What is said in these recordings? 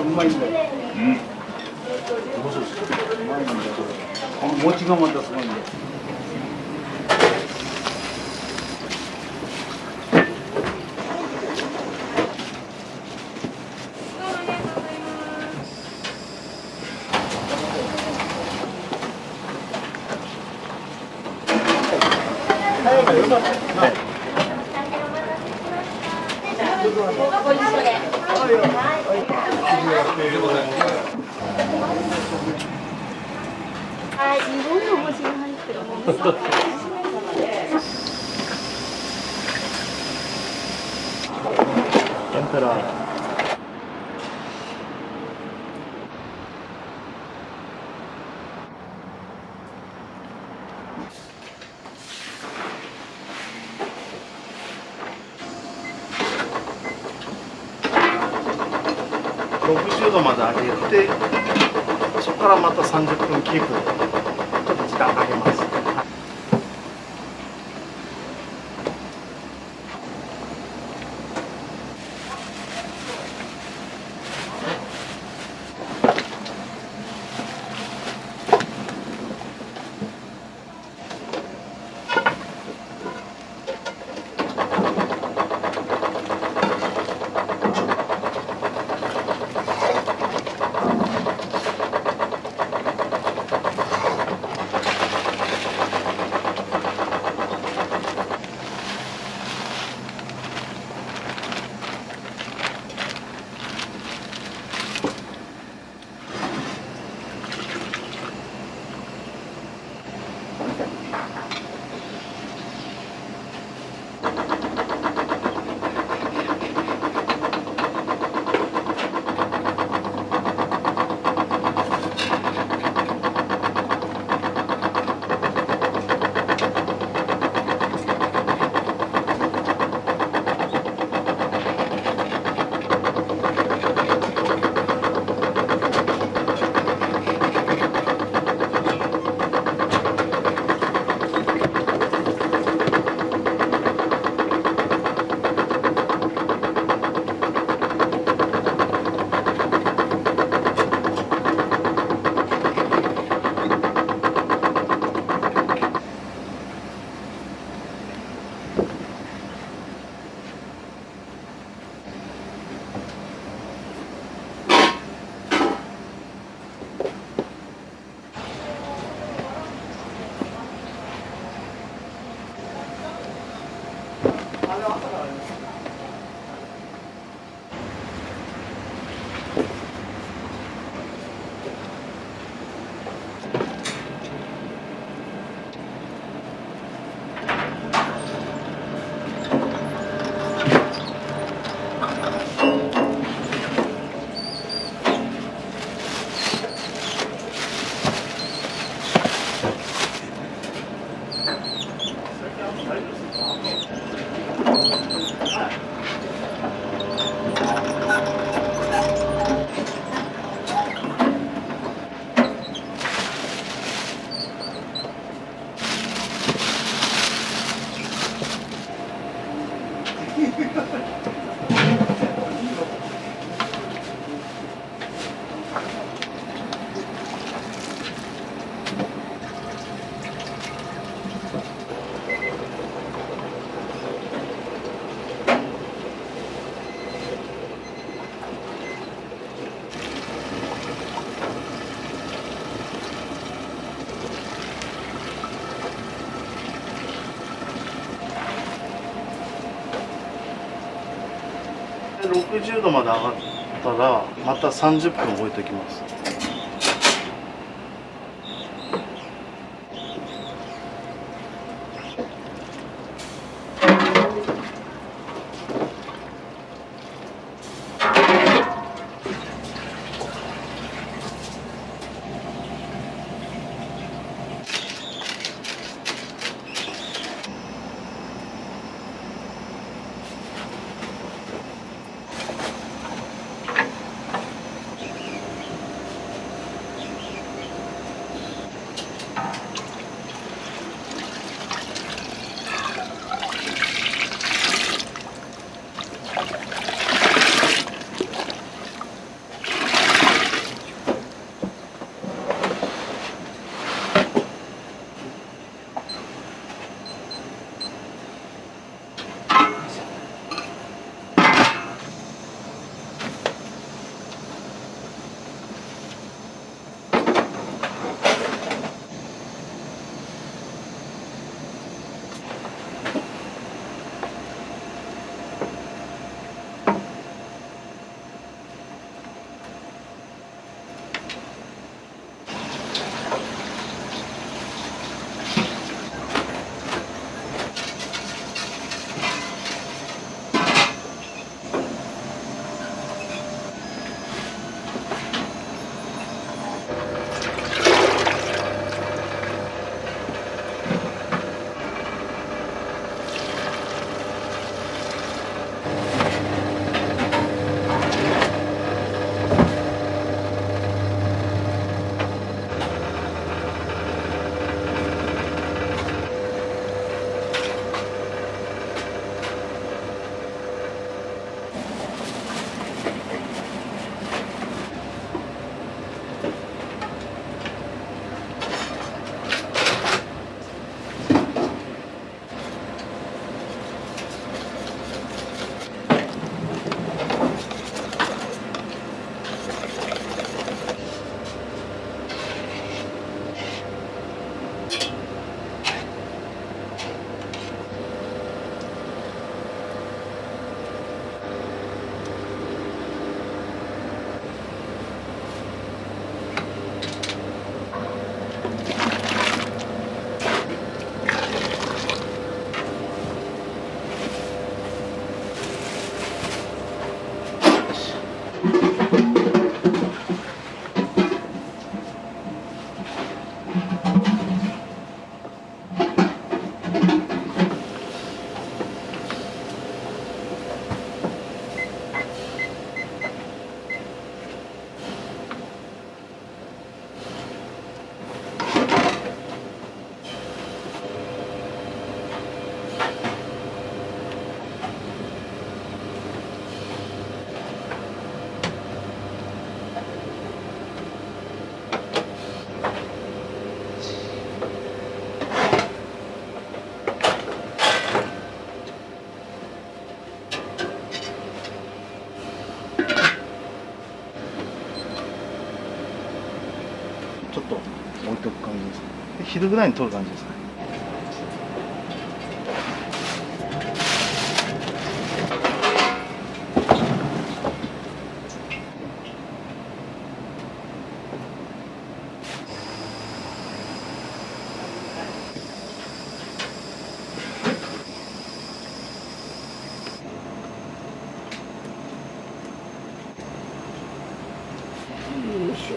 まいんだよ。うん。うまいんだよ。この餅がまたすごいんだよ。はい、日本の文字が入ってるもの。天ぷら。60度まで上げて、そこからまた30分キープ、ちょっと時間かけます。60度まで上がったらまた30分置いておきます。ちょっと置いとく感じですね。で昼ぐらいに取る感じですね。よいしょ。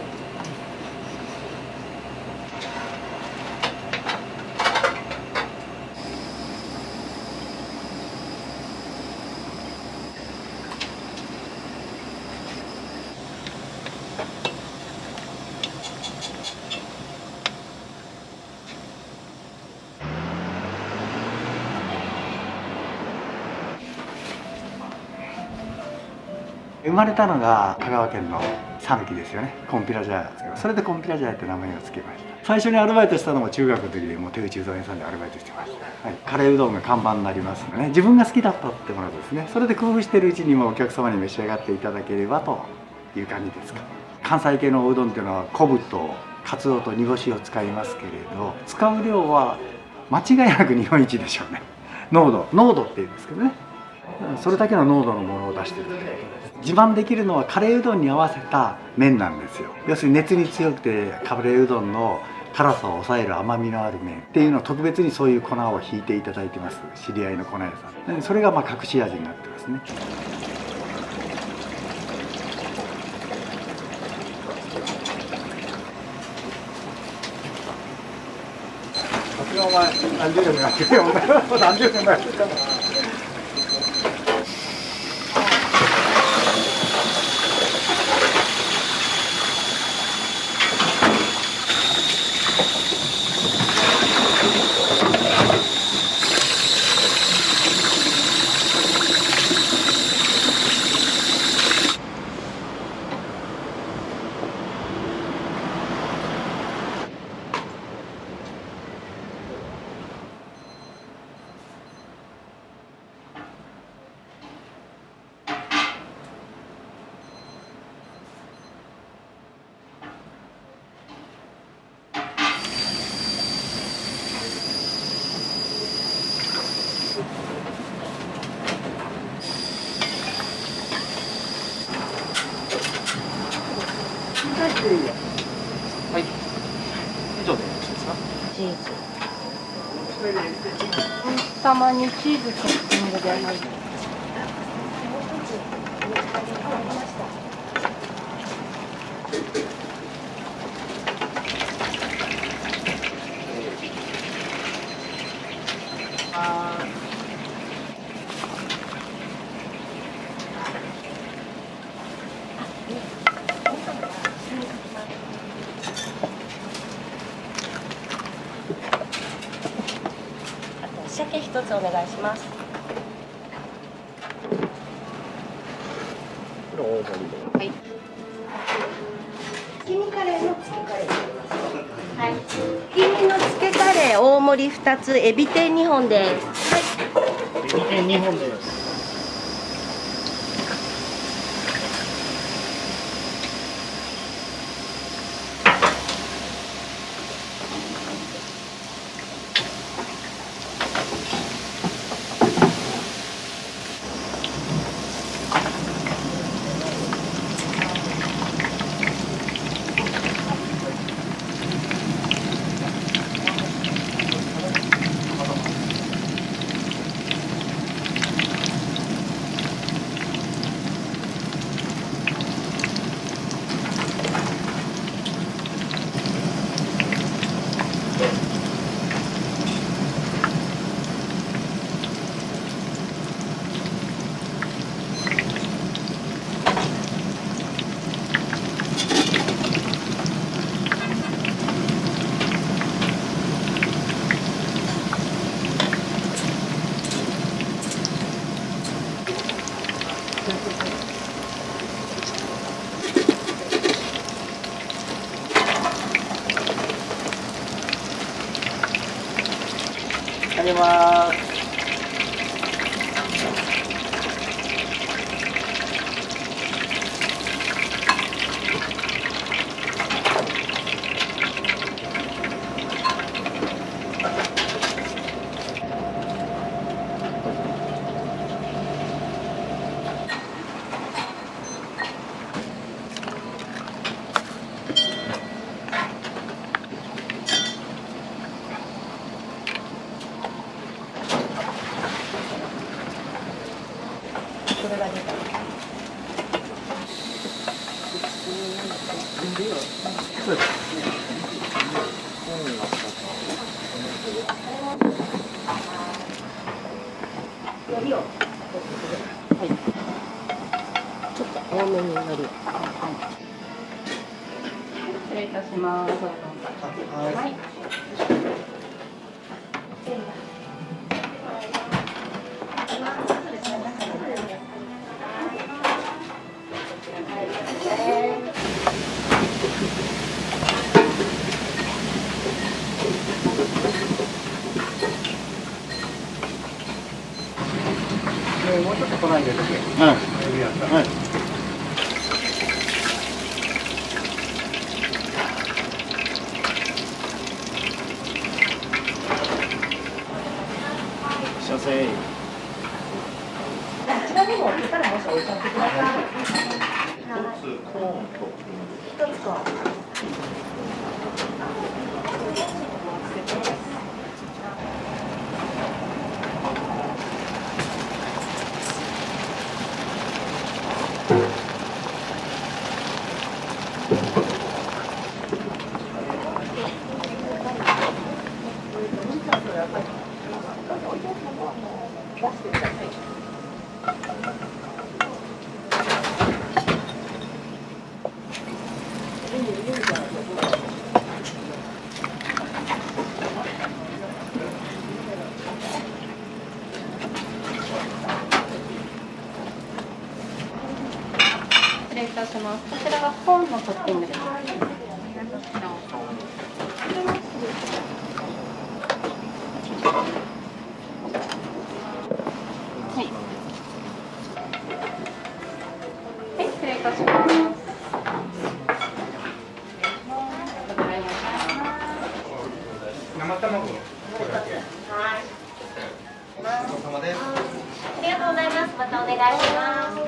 生まれたのが香川県の讃岐ですよね。コンピラ茶屋ですけど、それでコンピラ茶屋って名前を付けました。最初にアルバイトしたのも中学の時で、もう手打ちうどん屋さんでアルバイトしてました。はい、カレーうどんが看板になりますのでね、自分が好きだったってものですね。それで工夫してるうちにもお客様に召し上がっていただければという感じですか。関西系のおうどんっていうのは昆布とカツオと煮干しを使いますけれど、使う量は間違いなく日本一でしょうね。濃度っていうんですけどね、それだけの濃度のものを出しているということです。自慢できるのはカレーうどんに合わせた麺なんですよ。要するに熱に強くてカレーうどんの辛さを抑える甘みのある麺っていうのを特別にそういう粉をひいていただいてます。知り合いの粉屋さん。それがまあ隠し味になってますね。お前何十年もやってるよ。お前何十年もやってるから。はい。以上でよろしいですか？チーズ。たまにチーズトッピングで入る。鮭一つお願いします。はい。月見カレーのつけカレー。はい。月見のつけカレー大盛り2つ、エビ天2本です。はい。エビ天2本です。あげます。そうです。海苔を。はい。ちょっと多めに海苔を。はい。失礼いたします。はい。もうちょっと来ないでください。はい。はい。車線。あちらにも来たらもし置いちゃってください。一つコーンと。一つコーン。失礼いたします。こちらがコーンのトッピングです。はい。はい、失礼いたします。生卵。はい。ありがとうございます。またお願いします。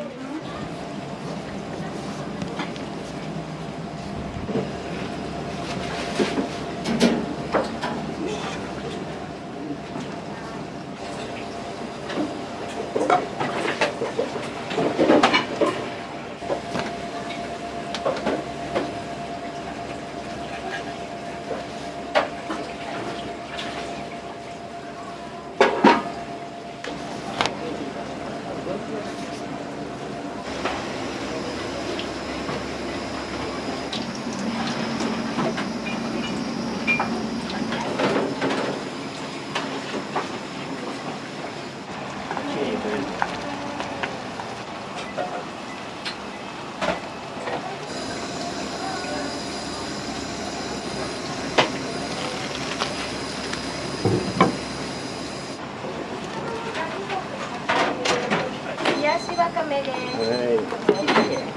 冷やしわかめです。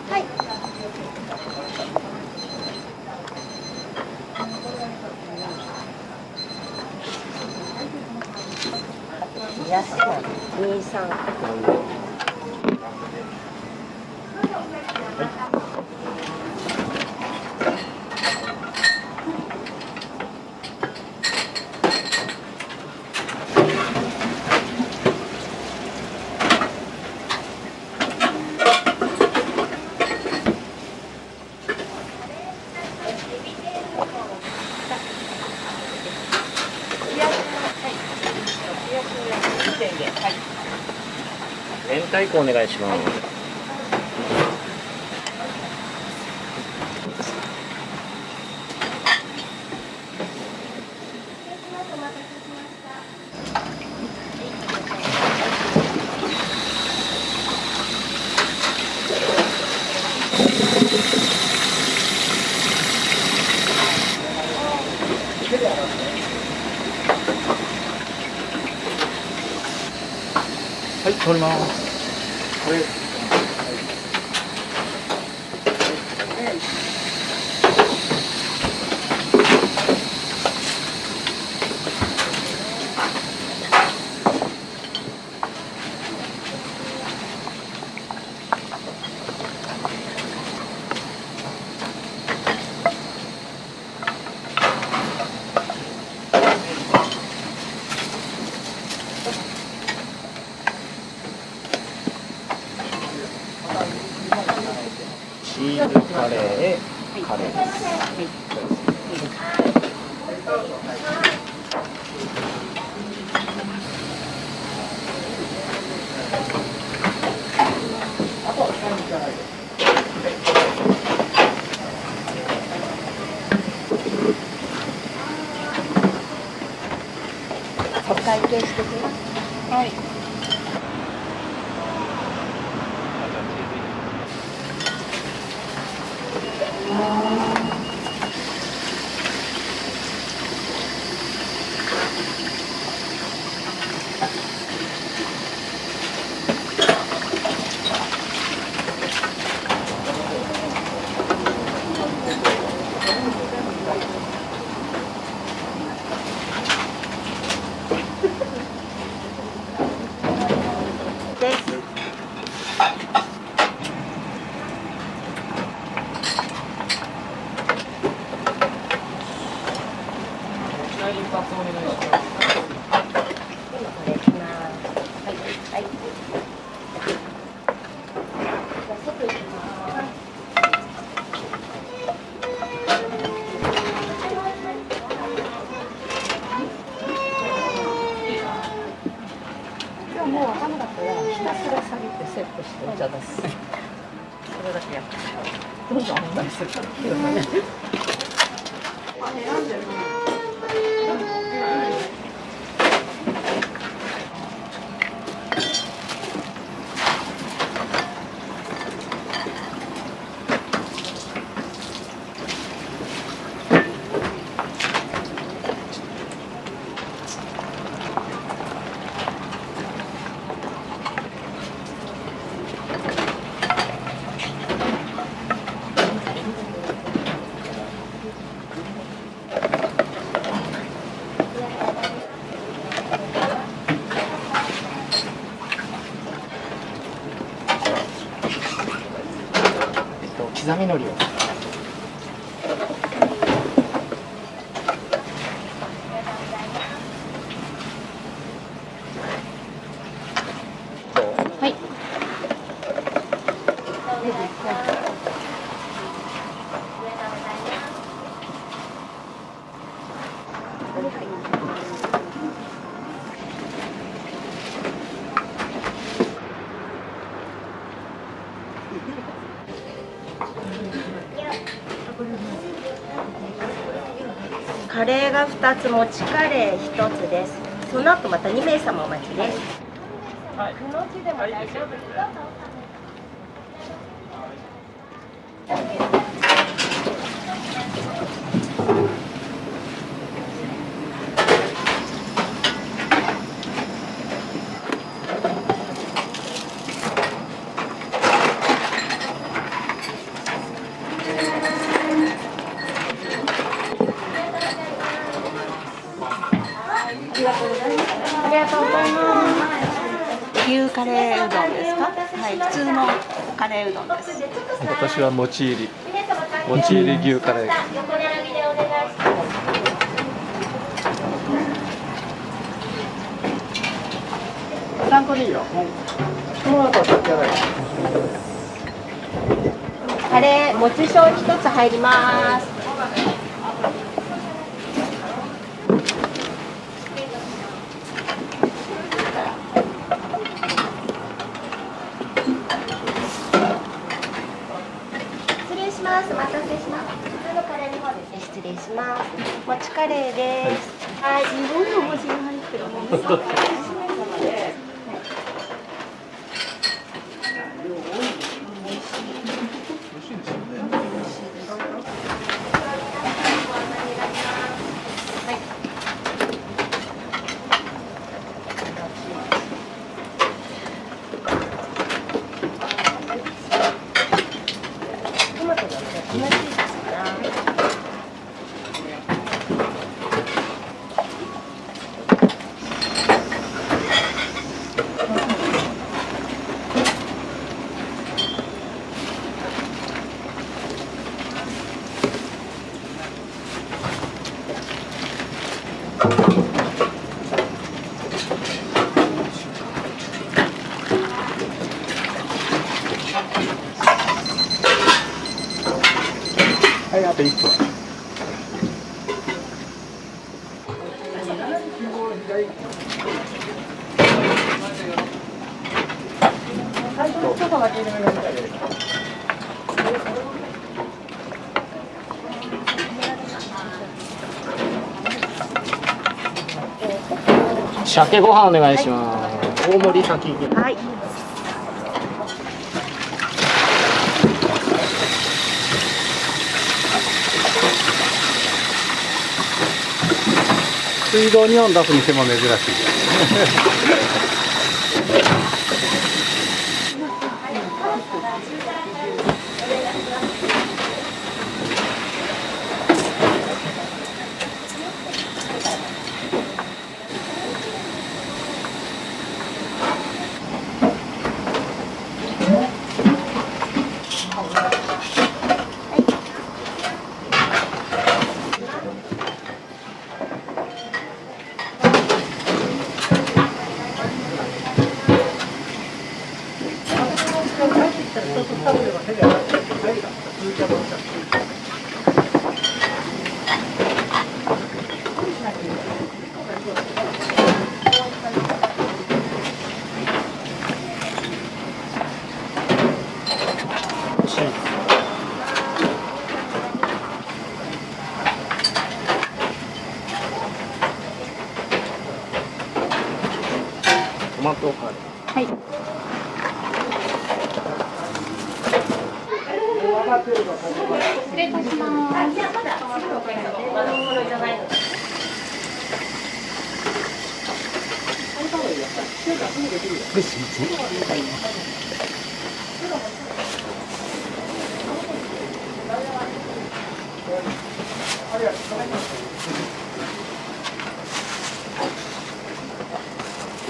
はい。冷やしは23。明太子お願いします。はい、取ります。チーズカレー。カレーです。お会計してきます。はい。です。もう分かんなかったらひたすら下げてセットしてお茶出す。それだけやってどんどん問題するから刻みのりを。はい。カレーが2つ、もちカレー1つです。その後また2名様お待ちです。くの字でも大丈夫ですか？ありがとうございます。ありがとうございます。牛カレーうどんですか？はい、普通のカレーうどんです。私はもち入り牛カレー。横並びでお願いします。3個でいいよ。この後は炊き上がり。カレーもち醤1つ入ります。失礼します。お待たせします。普通のカレーの方ですね。失礼します。もちカレーです。はい。すごいお餅が入ってるもの。トマトがね、粉チーズかな。はいあと1分。鮭ご飯お願いします。大盛り先。はい。水道日本出す店も珍しい。トマトカレー。はい。失礼いたします。じゃあまだまだこれじゃないの。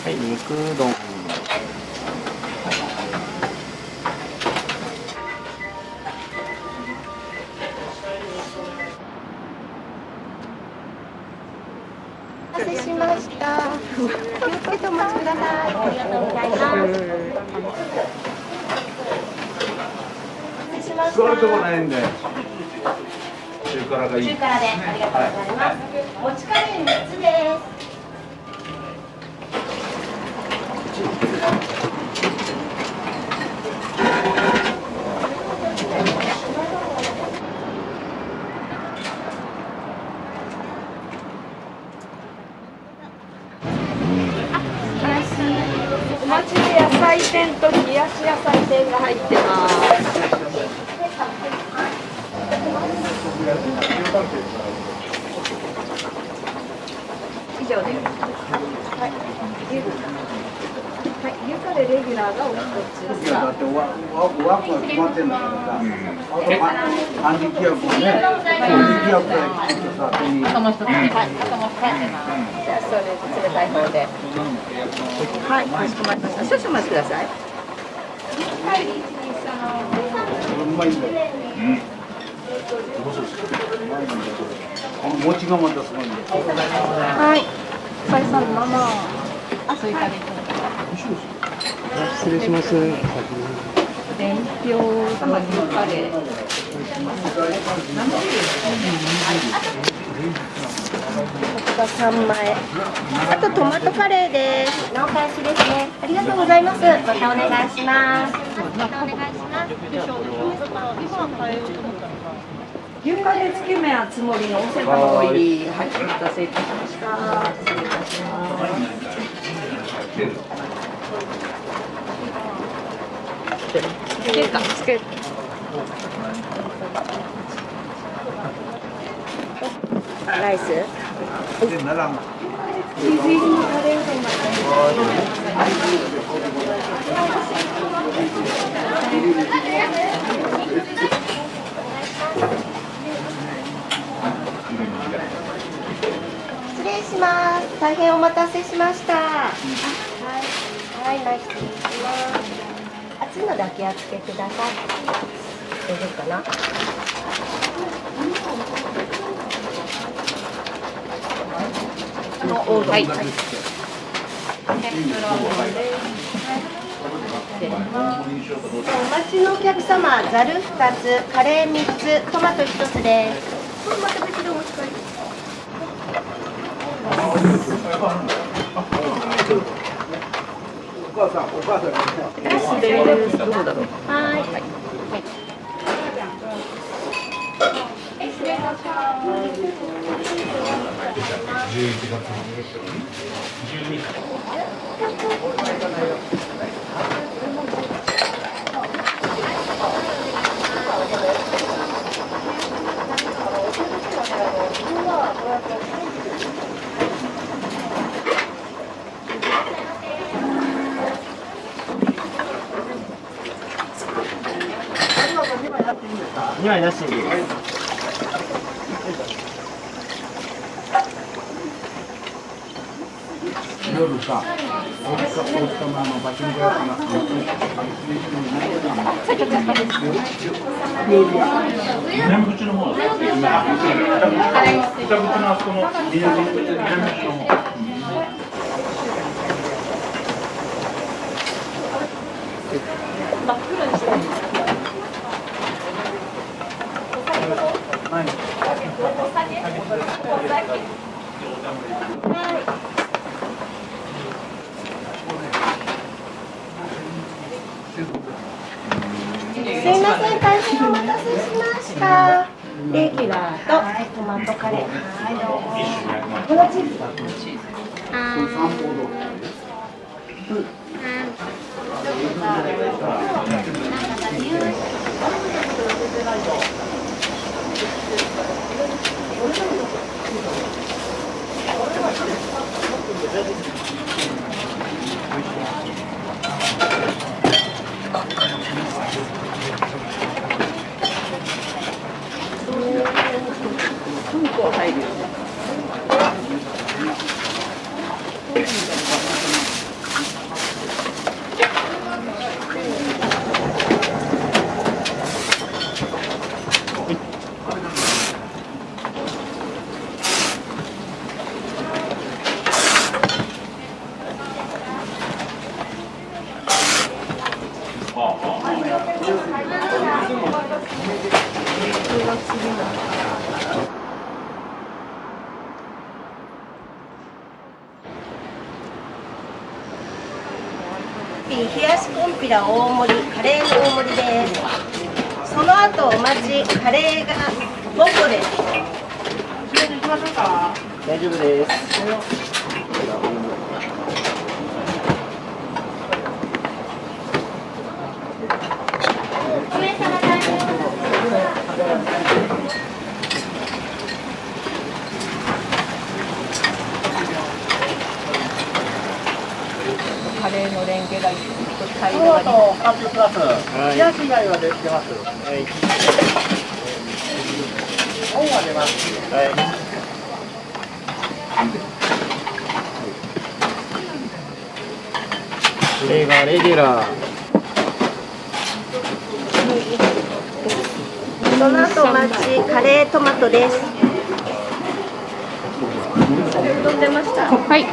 はい、肉うどん。お待たせしました。気をつけてお待ちください。ありがとうございます。お待たせしました。座るとこないんで。中辛がいい。中辛でありがとうございます。もちカレー3つです。お待ちで野菜天と冷やし野菜天が入ってます。以上です。はい。はい、牛カレーレギュラーがお一つ。だって枠が決まってんだからさ。管理規約をね。管理規約できっとさ、手に。じゃあそれ冷たい方で。はい、かしこまりました。少々お待ちください。うまいんだよ。餅がまたすごいんだよ。はい。お疲れさんのまま。あ、そういう感じ。失礼します。伝票と牛カレー。こちら3枚。あとトマトカレーです。のお返しですね。ありがとうございます。またお願いします。またお願いします。牛カレーつけ麺あつ森の温泉卵入り。はい、お待たせいたしました。失礼いたします。つけるか、つける。ライス。で、ならん。チーズ入りのカレーうどんが失礼します。大変お待たせしました。はい、はい、失礼します。熱いのだけお付けください。大丈夫かな。はい。天ぷらもです。お待ちのお客様、ざる2つ、カレー3つ、トマト1つです。また別でお持ち帰り。はい。2枚出していいです夜さ、奥様のバチンコやってますね。南口の方、北口のあそこの南口の方。すいません、大変お待たせしました。レギュラーとトマトカレー。はい、どうも。このチーズ。冷やしコンピラ大盛り、カレーの大盛りです。その後お待ち、カレーが5個です。大丈夫です。カレーのレンゲが一トマトカッププラス、冷やし以外は出てます。はい。本は出ます。はい。これがレギュラー。その後お待ち、カレートマトです。飛んでました。はい。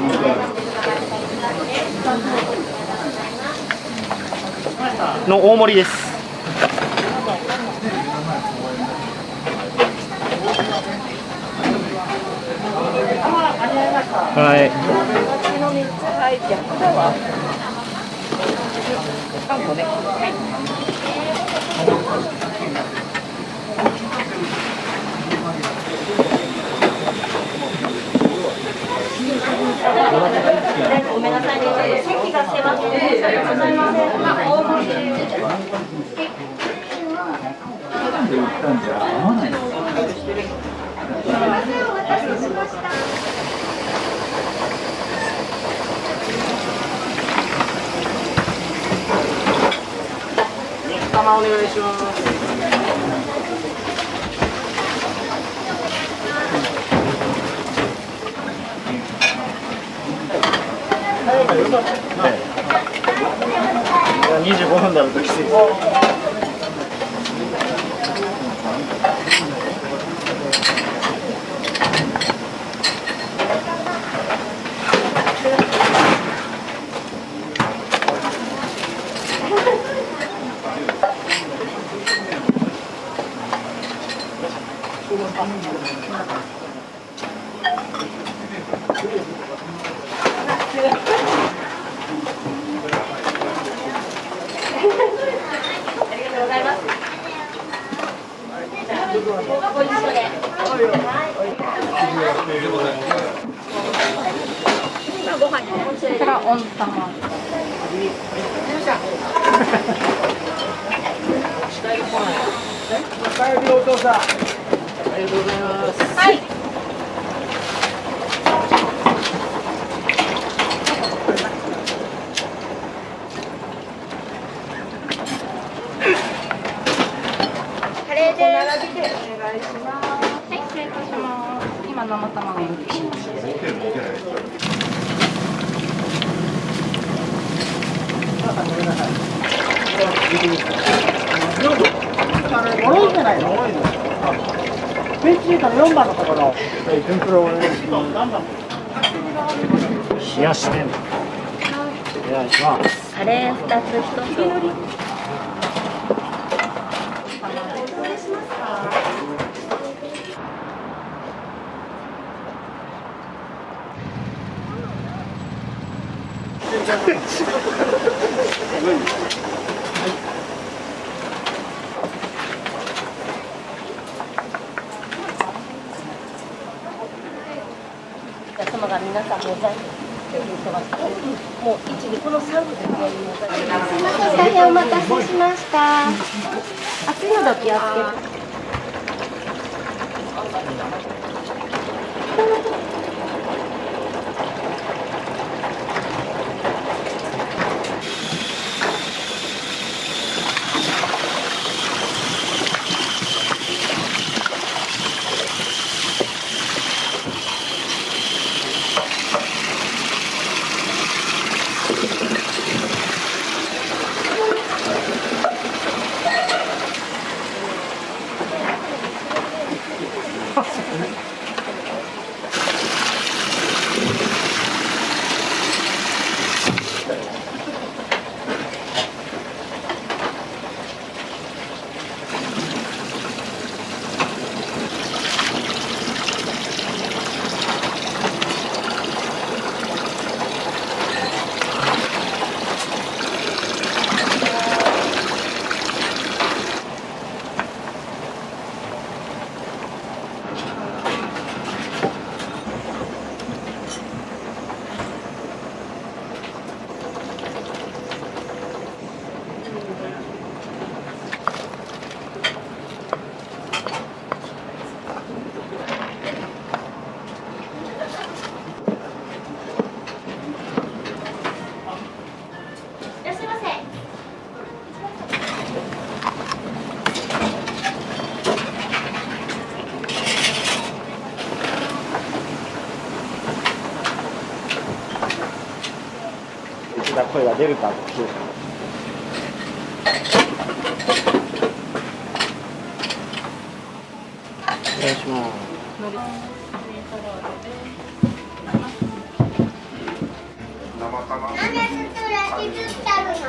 の大盛りです。はい。の3つ入ってこれはあんこね。ごめんなさいね、席が狭くて申し訳ございません。大盛りです。お待たせしました。肉玉お願いします。25分だときついです。ご一緒で。ご飯にから温玉。はい。カレーで並びでお願いします。はい、失礼いたします。今生卵焼きします。脆いんじゃないの？ペンチータの4番のところ。天ぷらお願いします。冷やし麺。お願いします。カレー2つ1つ。お客様が皆さんもう残って言ってます。もう一時この3部でやります。大変お待たせしました。熱いのでお気をつけて。声が出るか。お願いします。なんでストラッチ作ってあるの？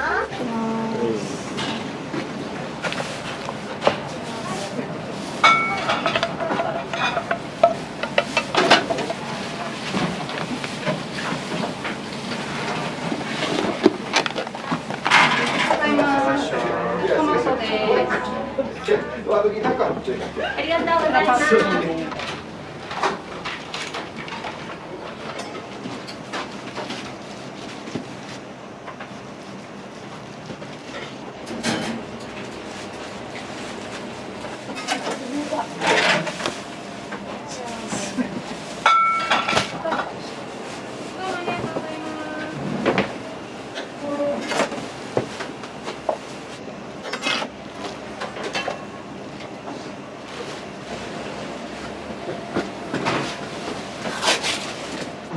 ありがとうございます。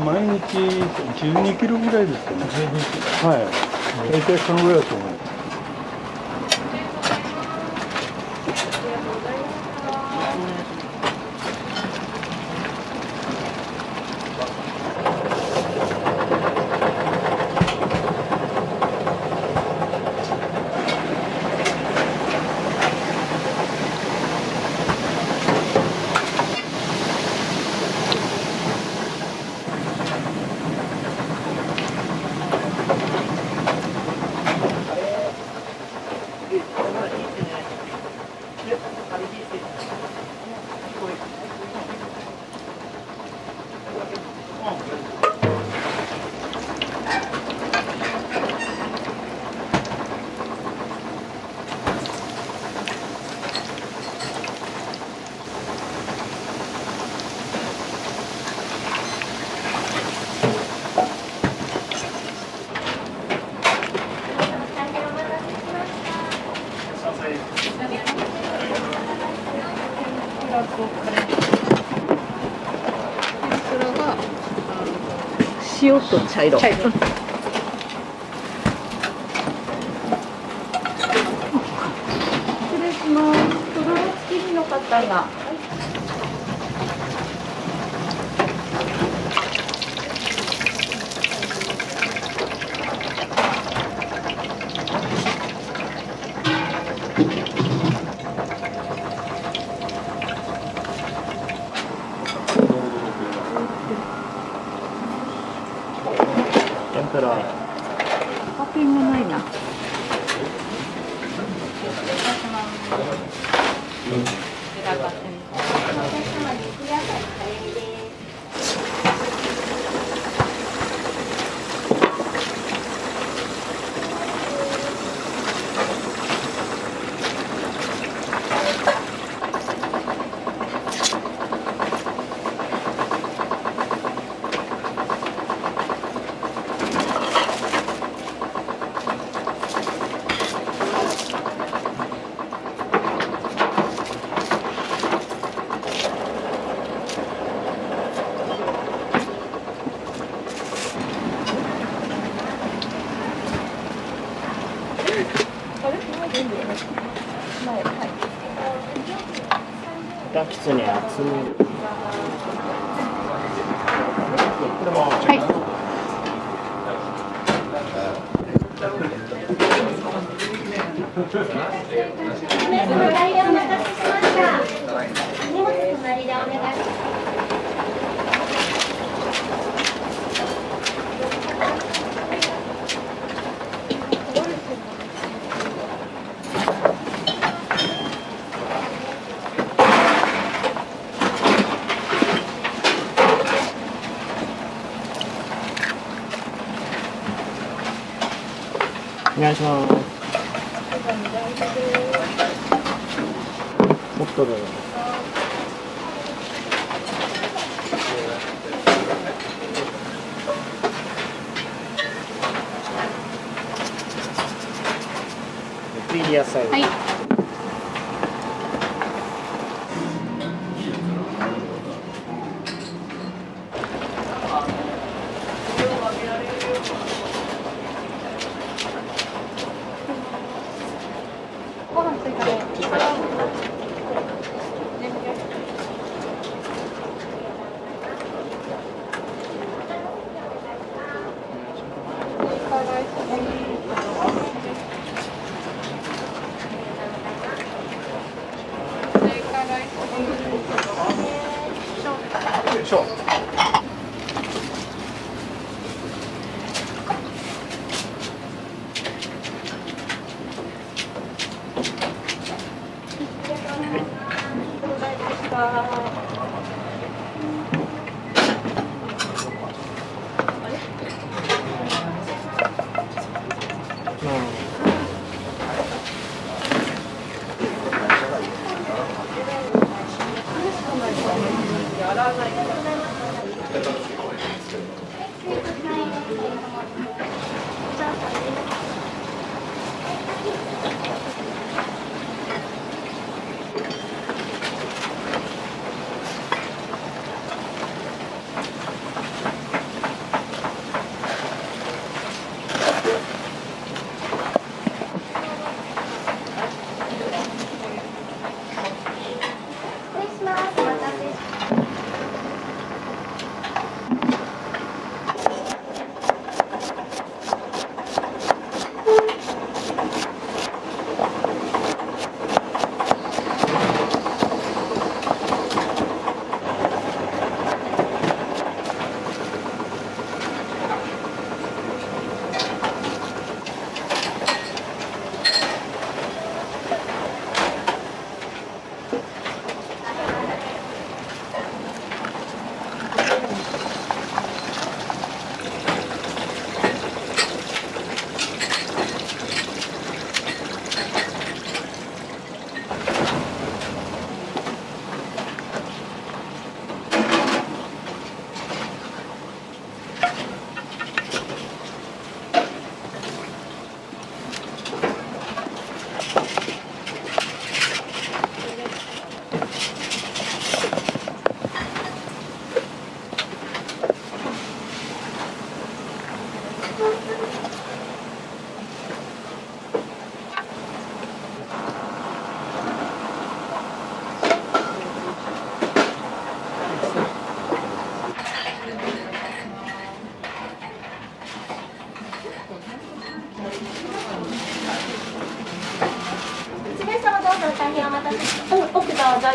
毎日12キロぐらいですかね。はい。大体そのぐらいだと思います。塩と茶色。失礼します。とろろ付きの方が。天ぷら。パピンもないな。豚きつね厚み。皆様大変お待たせしました。荷物隣でお願いします。お願いします。もっとで。次野菜。はい。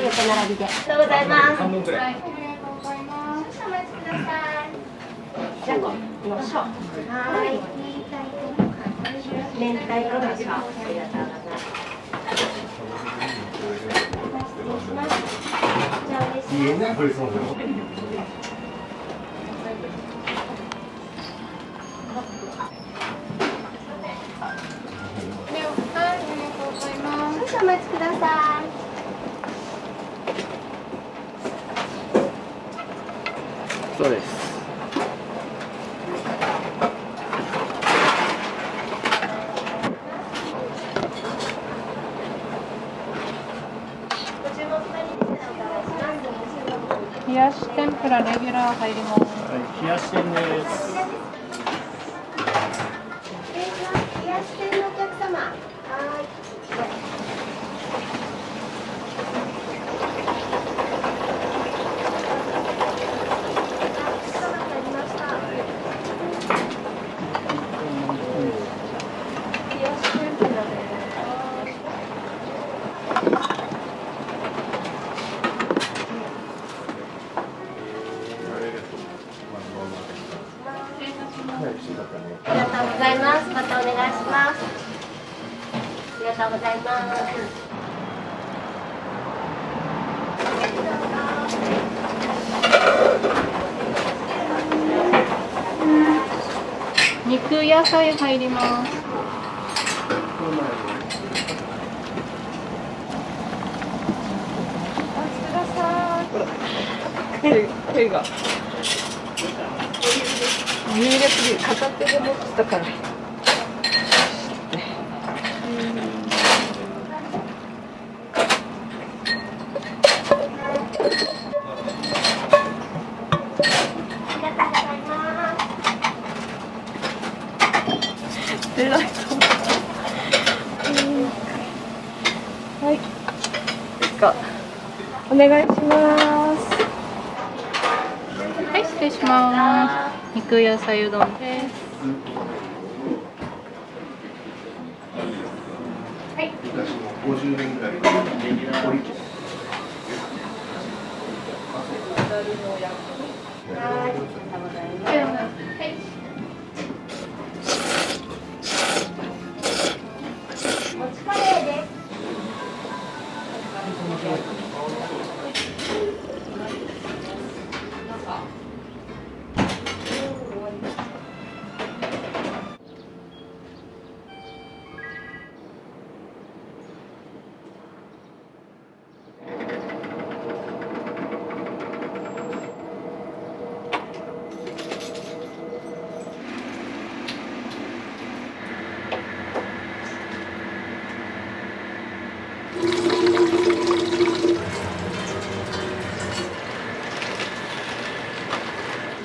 横並びで。ありがとうございます。半分くらい。少々お待ちください。じゃこのしょ。はい。明太子のしょ。ありがとうございます。失礼します。じゃあお願いします。少々お待ちください。そうです。冷やし天ぷらレギュラー入ります。冷やし天です。失礼します。冷やし天のお客様。はい。ありがとうございます。またお願いします。ありがとうございます。肉野菜入ります。お待ちください。手が。入れすぎる。片手で持ってたから。出ないと。はい。お願いします。はい、失礼します。肉野菜うどんです。50年ぐらいレギュラー折りもちカレーです。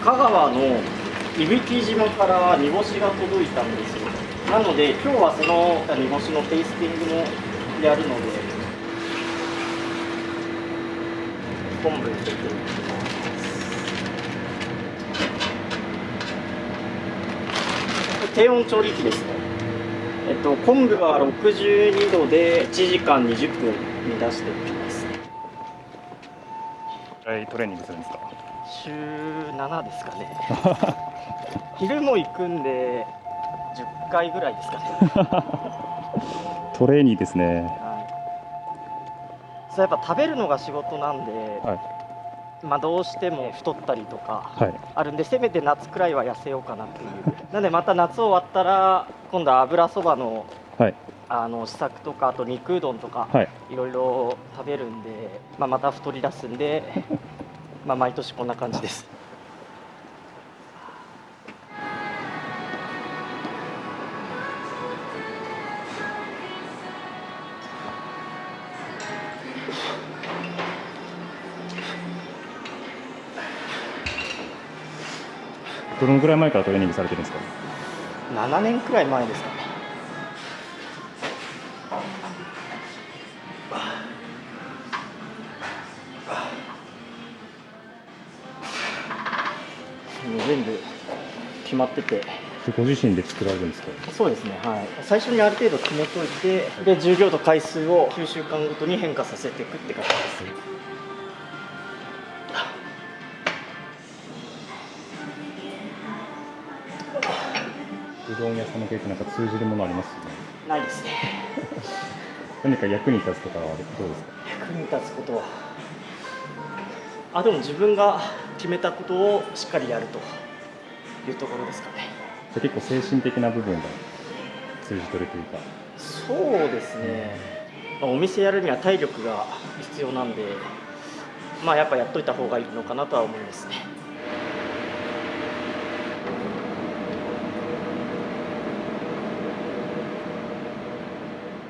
香川の伊吹島から煮干しが届いたんですよ。なので今日はその煮干しのテイスティングもやるので昆布入れていきます。低温調理器ですね。昆布は62度で1時間20分煮出しておきます。トレーニングするんですか？週7ですかね。昼も行くんで10回ぐらいですかね。トレーニーですね。はい、そうやっぱ食べるのが仕事なんで、はまあどうしても太ったりとかはいあるんで、せめて夏くらいは痩せようかなっていう。なんでまた夏終わったら今度は油そばのはい試作とか、あと肉うどんとか、はいいろいろ食べるんで、まあ、また太り出すんでまあ毎年こんな感じです。どのくらい前からトレーニングされてるんですか7年くらい前ですかね。もう全部決まってて。ご自身で作られるんですか？そうですね、はい、最初にある程度決めといて、で重量と回数を9週間ごとに変化させていくって形です。うどん屋さんの経験なんか通じるものあります？ないですね。何か役に立つとかはどうですか？役に立つことは、でも自分が決めたことをしっかりやるというところですかね。じゃあ結構精神的な部分が通じ取るというか。そうですね、お店やるには体力が必要なんで、やっぱやっといた方がいいのかなとは思いますね。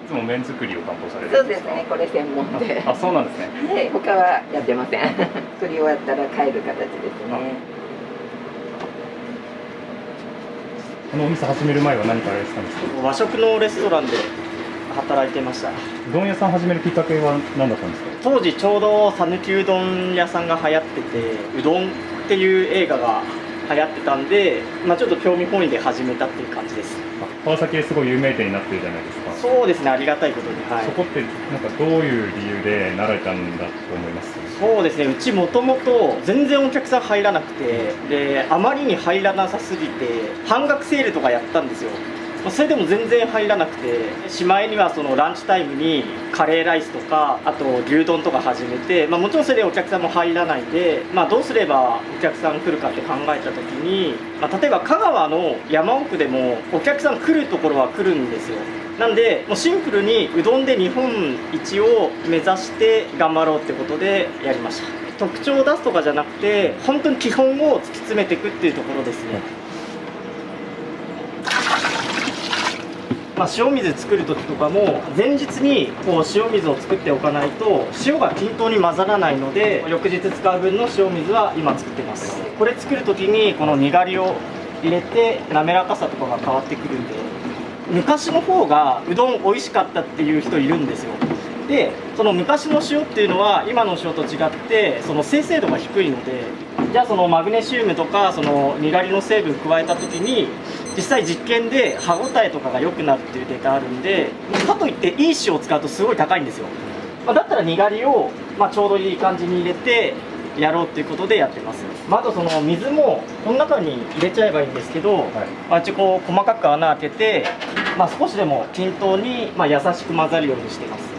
いつも麺作りを担当されるんそうでか？ですすね、これ専門で。あ、そうなんですね。はい、他はやってません。作り終わったら帰る形ですね。このお店始める前は何かやられてたんですか？和食のレストランで働いてました。うどん屋さん始めるきっかけは何だったんですか？当時ちょうど讃岐うどん屋さんが流行ってて、うどんっていう映画が流行ってたんで、ちょっと興味本位で始めたっていう感じです。川崎ですごい有名店になってるじゃないですか。そうですね、ありがたいことに、はい、そこってなんかどういう理由でなられたんだと思います？そうですね、うちもともと全然お客さん入らなくて、であまりに入らなさすぎて半額セールとかやったんですよ。それでも全然入らなくて、しまいにはそのランチタイムにカレーライスとか、あと牛丼とか始めて、もちろんそれでお客さんも入らないで、どうすればお客さん来るかって考えた時に、例えば香川の山奥でもお客さん来るところは来るんですよ。なんでもうシンプルにうどんで日本一を目指して頑張ろうってことでやりました。特徴を出すとかじゃなくて、本当に基本を突き詰めていくっていうところですね。塩水作る時とかも前日にこう塩水を作っておかないと塩が均等に混ざらないので、翌日使う分の塩水は今作ってます。これ作る時にこのにがりを入れて滑らかさとかが変わってくるんで、昔の方がうどん美味しかったっていう人いるんですよ。でその昔の塩っていうのは今の塩と違ってその精製度が低いので、じゃあそのマグネシウムとかそのにがりの成分加えた時に実際実験で歯ごたえとかが良くなるっていうデータあるんで、かといっていい塩を使うとすごい高いんですよ。だったらにがりをちょうどいい感じに入れてやろうっていうことでやってます。あとその水もこの中に入れちゃえばいいんですけど、一応こう細かく穴開けて、少しでも均等に優しく混ざるようにしてます。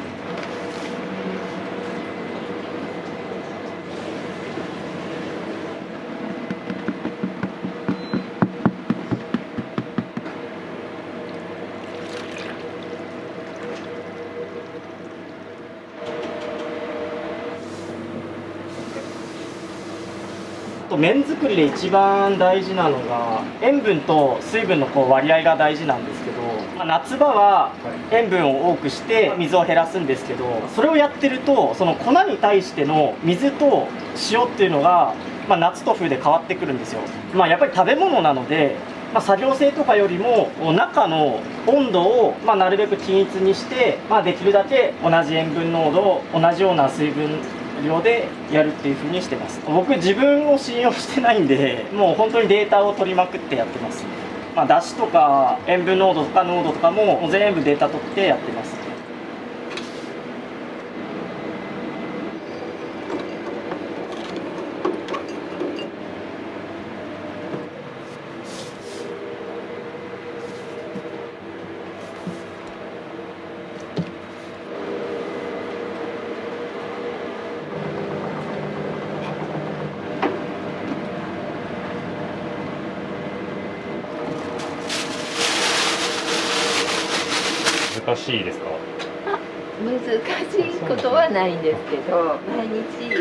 麺作りで一番大事なのが塩分と水分の割合が大事なんですけど、夏場は塩分を多くして水を減らすんですけど、それをやってるとその粉に対しての水と塩っていうのが、夏と冬で変わってくるんですよ。やっぱり食べ物なので、作業性とかよりも中の温度をなるべく均一にして、できるだけ同じ塩分濃度、同じような水分量でやるっていう風にしてます。僕自分を信用してないんで、もう本当にデータを取りまくってやってます。だしとか塩分濃度とか濃度とかも全部データ取ってやってます。難しいですか？難しいことはないんですけど、毎日同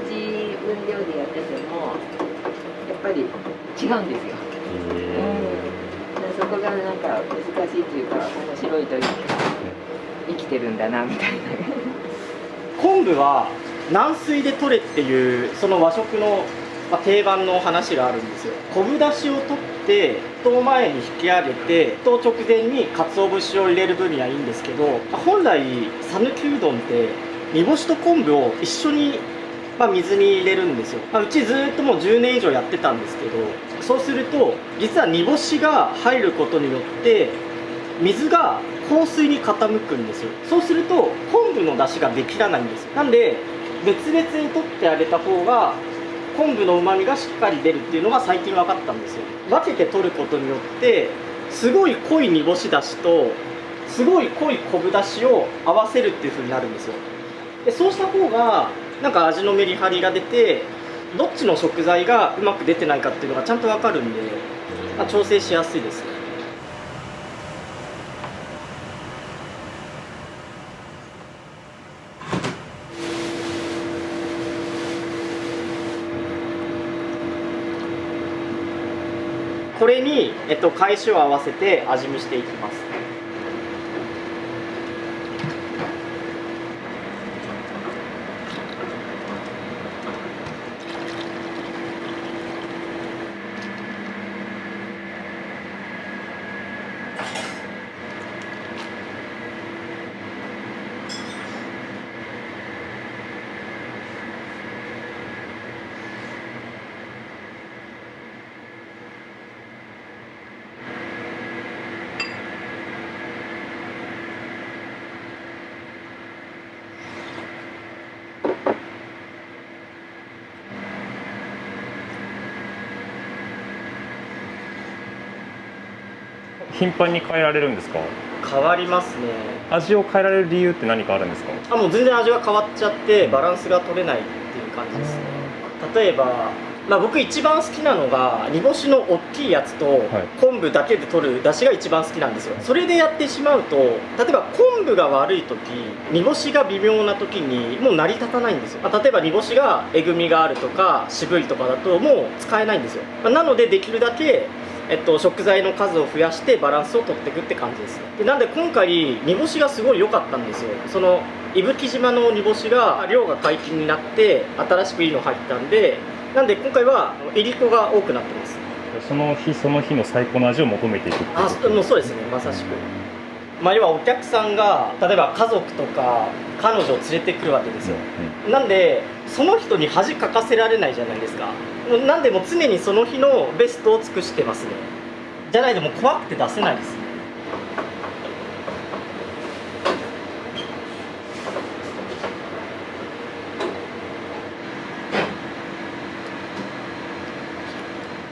じ分量でやっててもやっぱり違うんですよ。そこがなんか難しいというか面白いというか、生きてるんだなみたいな。昆布は軟水で取れっていうその和食の定番の話があるんですよ。昆布だしを取って沸騰前に引き上げて、沸騰直前に鰹節を入れる分にはいいんですけど、本来讃岐うどんって煮干しと昆布を一緒に水に入れるんですよ。うちずっともう10年以上やってたんですけど、そうすると実は煮干しが入ることによって水が香水に傾くんですよ。そうすると昆布の出汁ができらないんです。なんで別々に取ってあげた方が昆布の旨味がしっかり出るっていうのが最近分かったんですよ。分けて取ることによってすごい濃い煮干しだしとすごい濃い昆布だしを合わせるっていう風になるんですよ。でそうした方がなんか味のメリハリが出て、どっちの食材がうまく出てないかっていうのがちゃんと分かるんで、調整しやすいですね。これに、返しを合わせて味見していきます。頻繁に変えられるんですか？変わりますね。味を変えられる理由って何かあるんですか？もう全然味が変わっちゃってバランスが取れないっていう感じですね。例えば、僕一番好きなのが煮干しの大きいやつと昆布だけで取る出汁が一番好きなんですよ。それでやってしまうと、例えば昆布が悪い時、煮干しが微妙な時にもう成り立たないんですよ。例えば煮干しがえぐみがあるとか渋いとかだともう使えないんですよ。なのでできるだけ食材の数を増やしてバランスを取っていくって感じです。でなんで今回煮干しがすごい良かったんですよ。その伊吹島の煮干しが量が解禁になって新しくいいの入ったんで、なんで今回はいりこが多くなってます。その日その日の最高の味を求めていくっていう。もうそうですね、まさしく。要はお客さんが例えば家族とか彼女を連れてくるわけですよ。なんでその人に恥かかせられないじゃないですか。なんでもう常にその日のベストを尽くしてますね。じゃないともう怖くて出せないですね。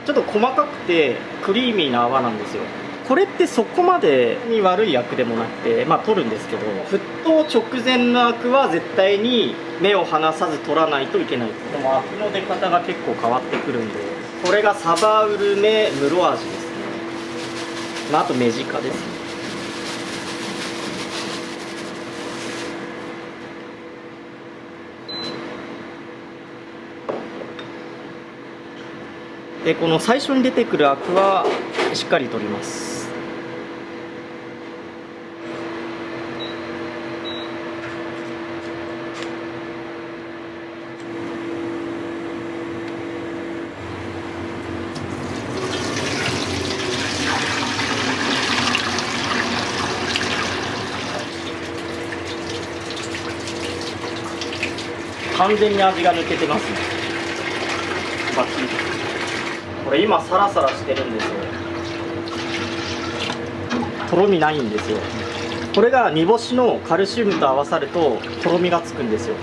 ちょっと細かくてクリーミーな泡なんですよ。これってそこまでに悪いアクでもなくて、取るんですけど、沸騰直前のアクは絶対に目を離さず取らないといけない。でもアクの出方が結構変わってくるんで、これがサバウルメムロ味ですね。あとメジカですね。でこの最初に出てくるアクはしっかり取ります。完全に味が抜けてますね。バッチリ。これ今サラサラしてるんですよ。とろみないんですよ。これが煮干しのカルシウムと合わさるととろみがつくんですよ。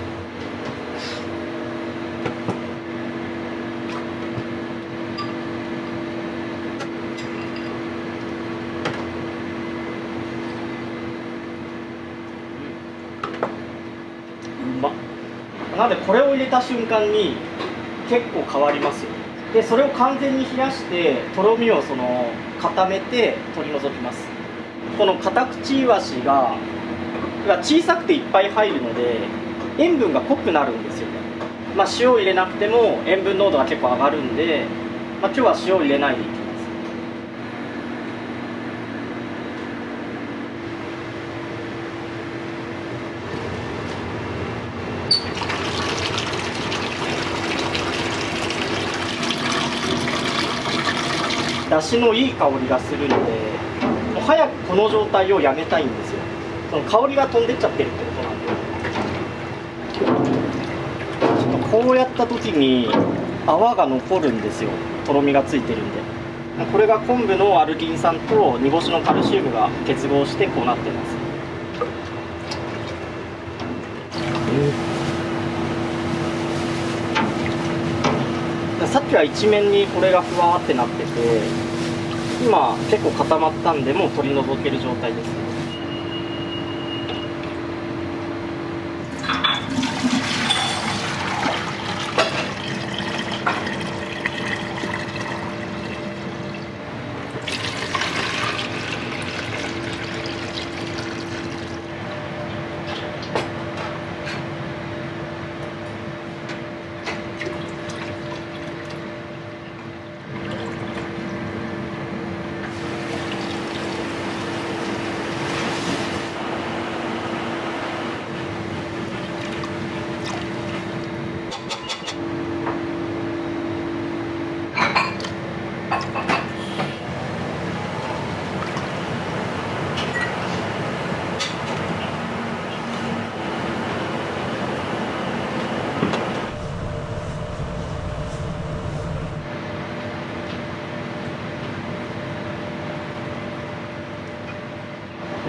うまっ。なのでこれを入れた瞬間に結構変わりますよ。でそれを完全に冷やしてとろみを固めて取り除きます。このカタクチイワシが小さくていっぱい入るので塩分が濃くなるんですよね。塩を入れなくても塩分濃度が結構上がるんで、今日は塩を入れないでいきます。だしのいい香りがするので、もう早くこの状態をやめたいんですよ。その香りが飛んでっちゃってるってことなんで、ちょっとこうやった時に泡が残るんですよ。とろみがついてるんで。これが昆布のアルギン酸と煮干しのカルシウムが結合してこうなってます。さっきは一面にこれがふわーってなってて、今結構固まったんでもう取り除ける状態ですね。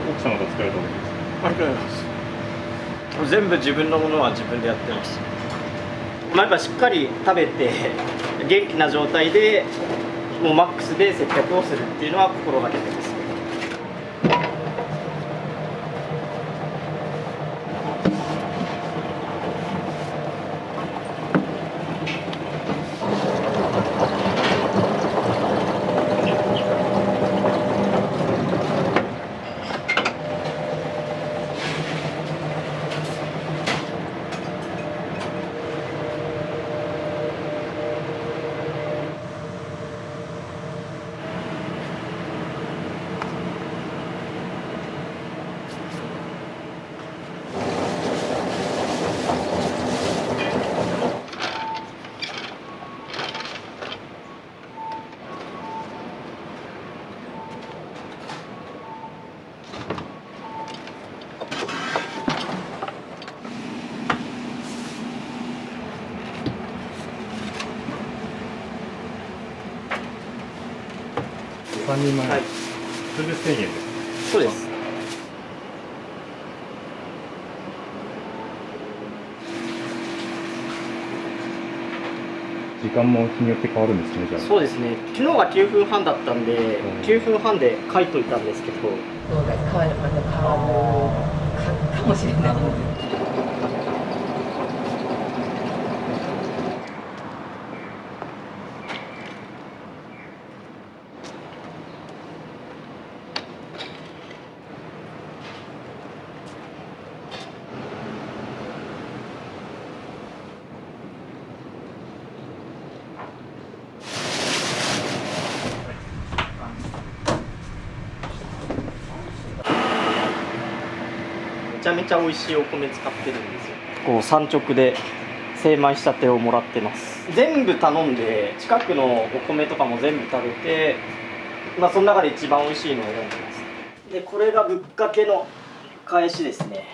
奥様が作られたわけですか？ありがとうございます。全部自分のものは自分でやってます。やっぱしっかり食べて元気な状態でもうマックスで接客をするっていうのは心がけてます。3人前、はい、それで1000円です。そうです。時間も日によって変わるんですね、じゃあ。そうですね。昨日が9分半だったんで、9分半で書いといたんですけど。そうだ、変わる、また変わるかもしれないので。めちゃめちゃ美味しいお米使ってるんですよ。こう産直で精米したてをもらってます。全部頼んで近くのお米とかも全部食べて、まあその中で一番美味しいのを選んでます。でこれがぶっかけの返しですね。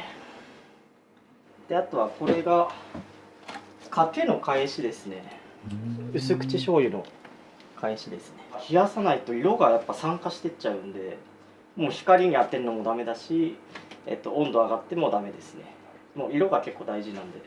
であとはこれがかけの返しですね。薄口醤油の返しですね。冷やさないと色がやっぱ酸化してっちゃうんで、もう光に当てるのもダメだし、温度上がってもダメですね。もう色が結構大事なんで。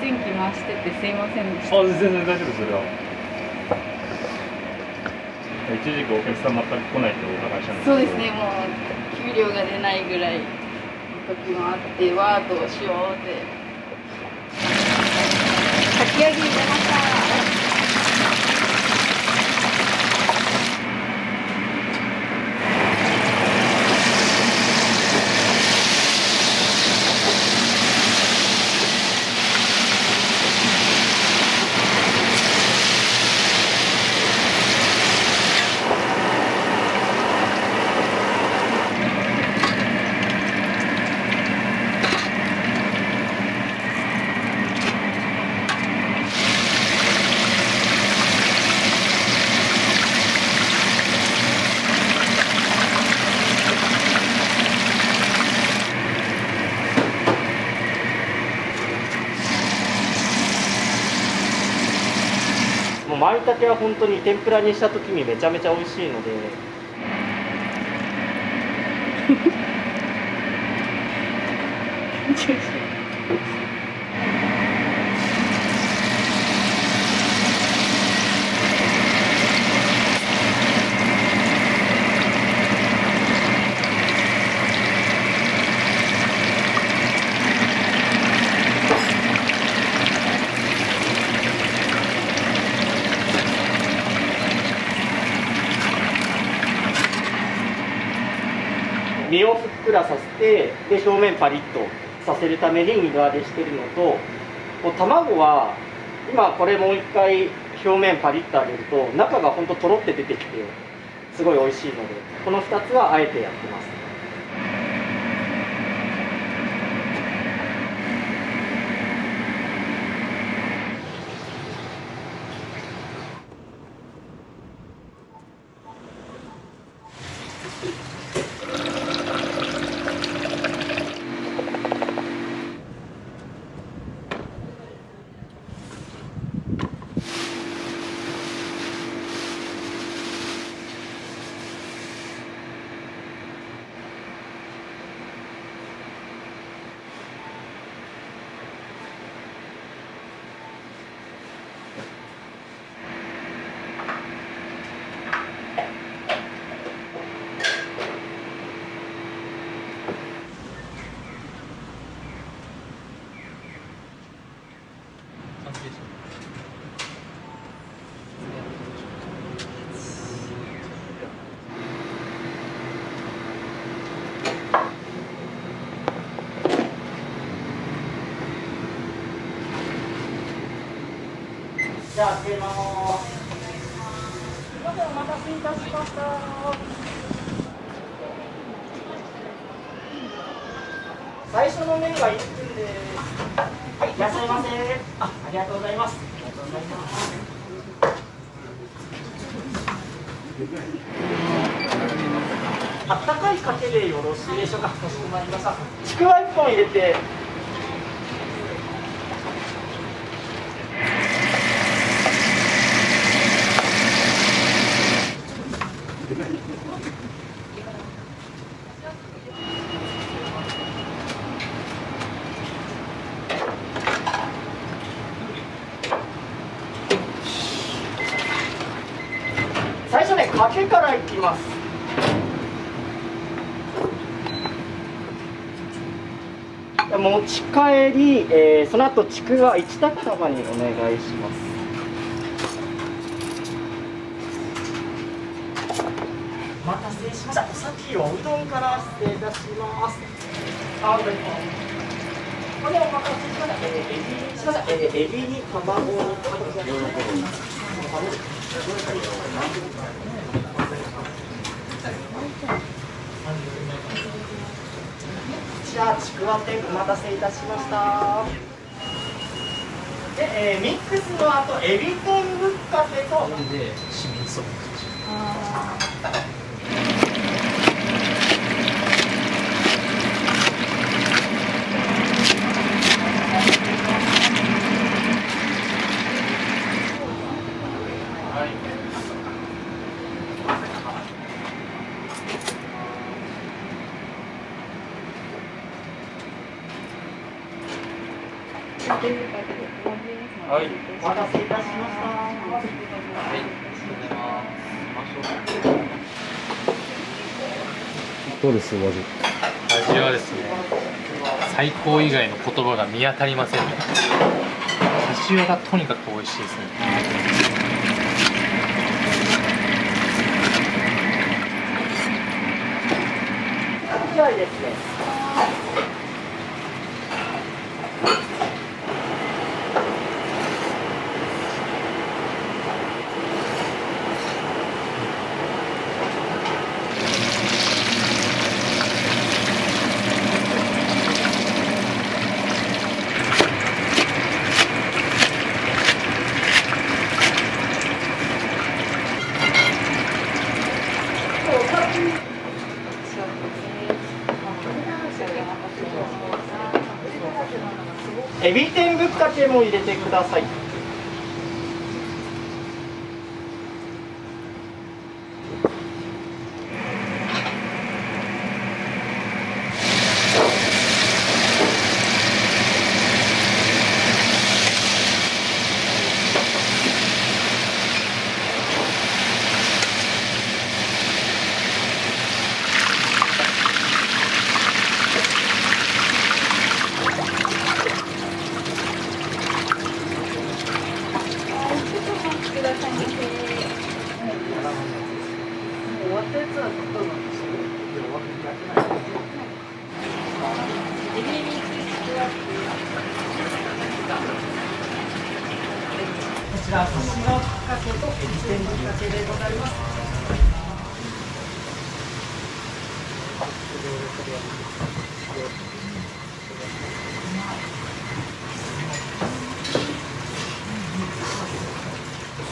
電気回しててすいませんでした。あ、全然大丈夫です、それは。一時期お客さん全く来ないってお伺いしたんですけど。そうですね、もう給料が出ないぐらい時もあってわーどうしようってかき揚げ入れました。もう舞茸は本当に天ぷらにした時にめちゃめちゃ美味しいので。身をふっくらさせて、で表面パリッとさせるために二度揚げしてるのと、こう卵は今これもう一回表面パリッと揚げると中がほんととろって出てきてすごい美味しいので、この2つはあえてやってます。じゃあ開けます。すみません、お待たせいたしました。最初の麺が1分です。はい、いらっしゃいませ。ありがとうございます。ありがとうございます。あったかいかけでよろしいでしょうか。かしこまりました。ちくわ1本入れて。最初ね、かけからいきます。持ち帰り、その後ちくわ1玉様にお願いします。お待たせしました。お先おうどんから失礼いたします。あ、これお待たせしました。エビに卵を。じゃあちくわ天お待たせいたしました。で、ミックスの後エビ天ぶっかけとでしみそば。はい、お待たせいたしました。はい、どうです、お味はですね、最高以外の言葉が見当たりませんね。カシオがとにかく美味しいですね。ではですね。エビ天ぶっかけも入れてください。こちら、かしわぶっかけとエビ天ぶっかけでございます。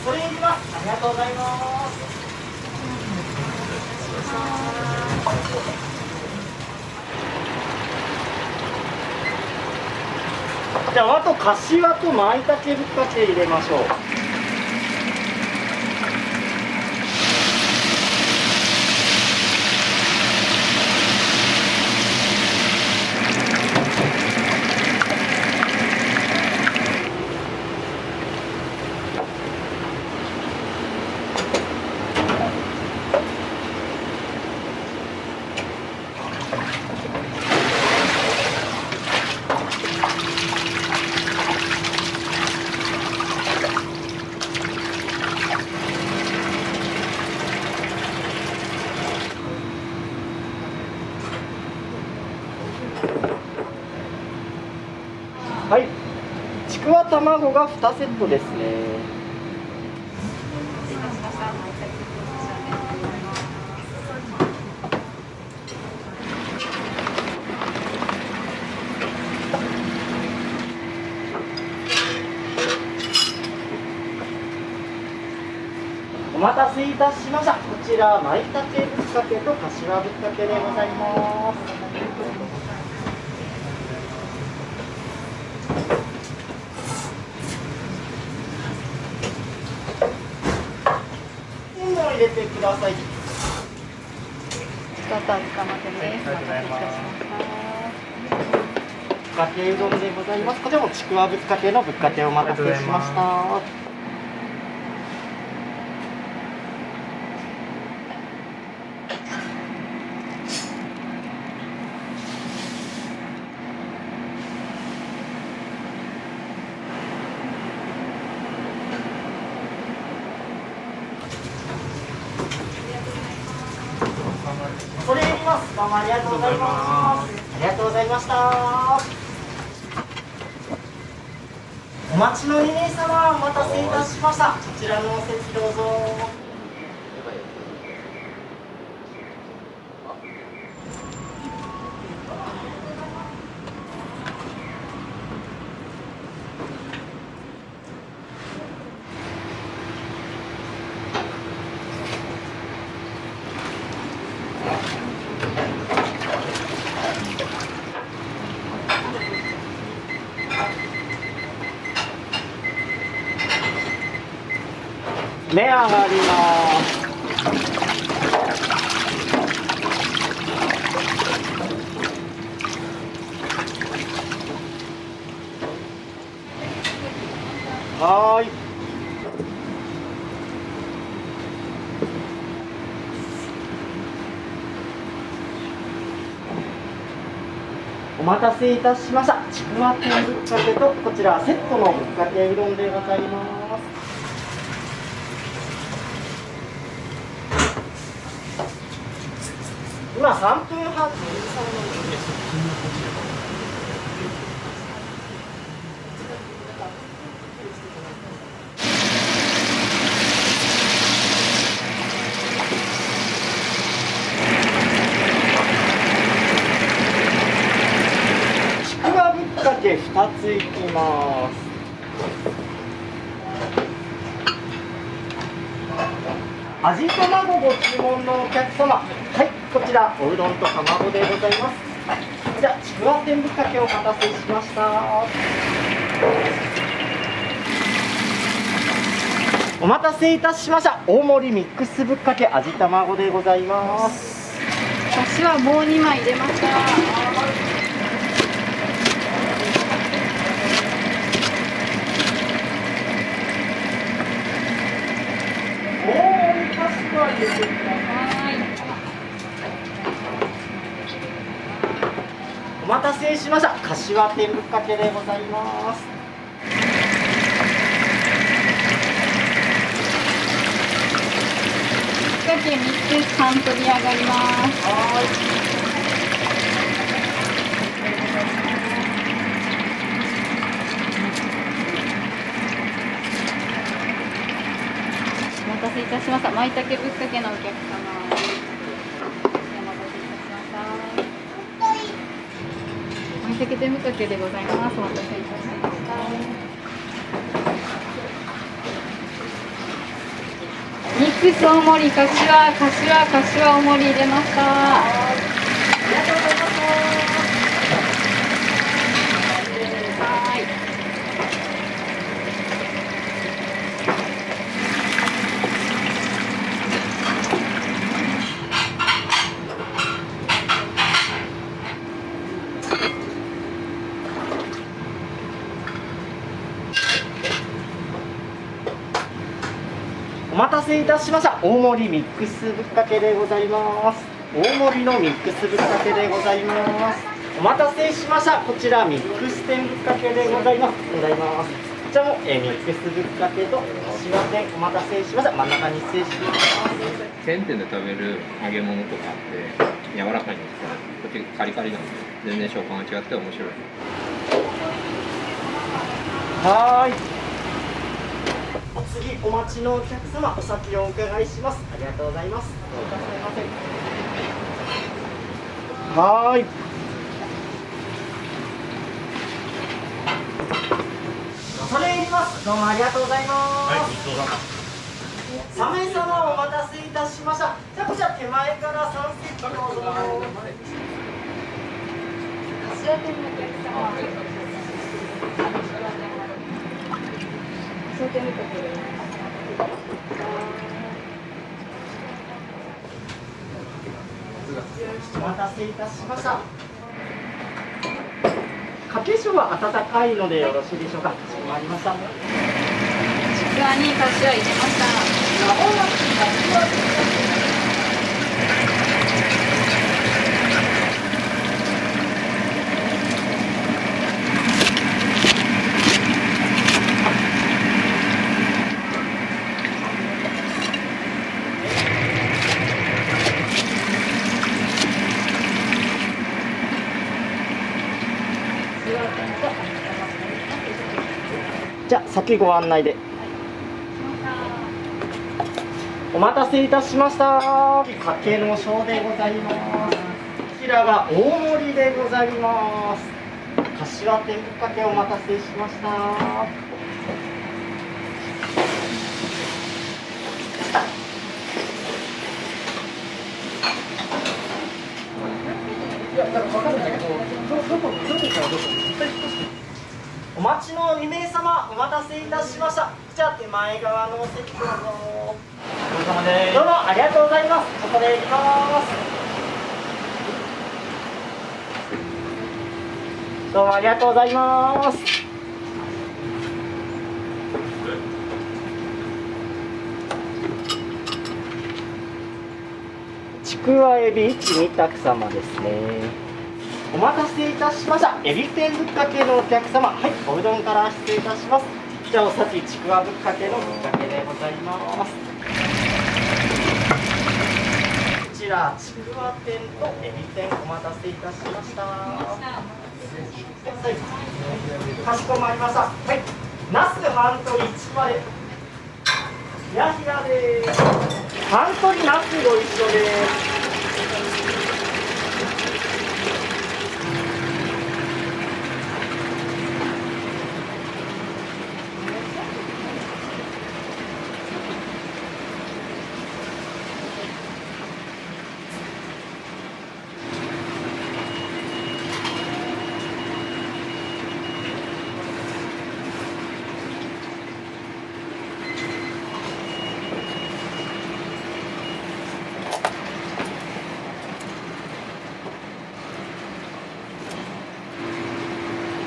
それいきます。ありがとうございます。じゃあ、あとかしわとまいたけぶっかけ入れましょう。はい、ちくわ卵が2セットですね。お待たせいたしました。こちら、まいたけぶっかけとかしわぶっかけでございます。入れてください。バター捕まってね。ありがとうございます。ぶっかけうどんでございます。こちらもちくわぶっかけのぶっかけお待たせしました。それいります。どうもありがとうございます。ありがとうございました。お待ちの2名様、お待たせいたしました。こちらのお席どうぞ。目上がります。はーい。お待たせいたしました。ちくわ天ぶっかけとこちらセットのぶっかけうどんでございます。今3分半。ちくわぶっかけ2ついきます。味卵ご注文のお客様、はい、こちらおうどんと卵でございます。じゃあちくわ天ぶっかけお待たせしました。お待たせいたしました。大盛りミックスぶっかけ味卵でございます。私はもう2枚入れました。お待たせしました。かしわ天ぶっかけでございます。ぶっかけ3つ半取り上がります。お待たせいたしました。舞茸ぶっかけのお客様。お待たせいたしました。舞茸天ぶっかけでございます。お待たせいたしました。ミックス大盛り、かしわ大盛り入れました。ありがとうございます。はい。お待たせいたしました。大盛りミックスぶっかけでございます。大盛りのミックスぶっかけでございます。お待たせしました。こちらミックス天ぶっかけでございます。こちらも、ミックスぶっかけとかしわ天お待たせしました。真ん中に失礼します。チェーン店で食べる揚げ物とかって柔らかいんですけど、こっちカリカリなんで全然食感が違って面白い。はーい。お次お待ちのお客様、お先をお伺いします。ありがとうございます。どういたしません。はーい。それいります。どうもありがとうございます。はい、3名様お待たせいたしました。じゃあこちら手前から3席どうぞ。柏店のお客様。お待たせいたしました。かけしょうは温かいのでよろしいでしょうか。かしこまりました。ちくわにかしわ入れました。じゃあ先ご案内で。お待たせいたしました。かけのしょうでございます。こちらが大盛りでございます。かしわ天ぶっかけお待たせしました。お待ちの2名様お待たせいたしました。じゃあ手前側のお席どうぞ。どうもありがとうございます。ここで行きます。どうもありがとうございます。ちくわエビ1、2択様ですね。お待たせいたしました。エビ天ぶっかけのお客様、はい、おうどんから失礼いたします。じゃあお先ちくわぶっかけのぶっかけでございます。こちらちくわ天とエビ天お待たせいたしました。はい、かしこまりました。はい、ナス半取り1割。ひやひやです。半取りナスご一緒です。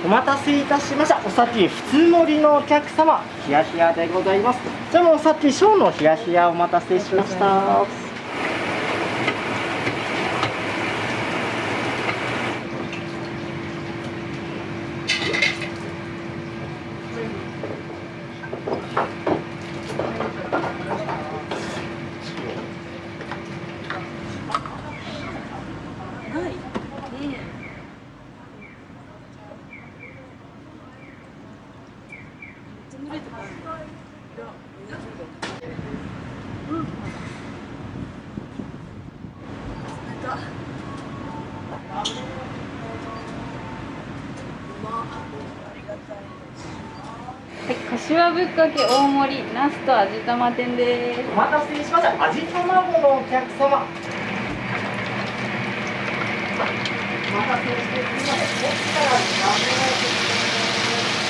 お待たせいたしました。お先普通盛りのお客様、ひやひやでございます。じゃあもうお先小のひやひやお待たせしました。はい、柏ぶっかけ大盛り、ナスと味玉天です。お待たせしました。味卵のお客様。お待たせしてすみませ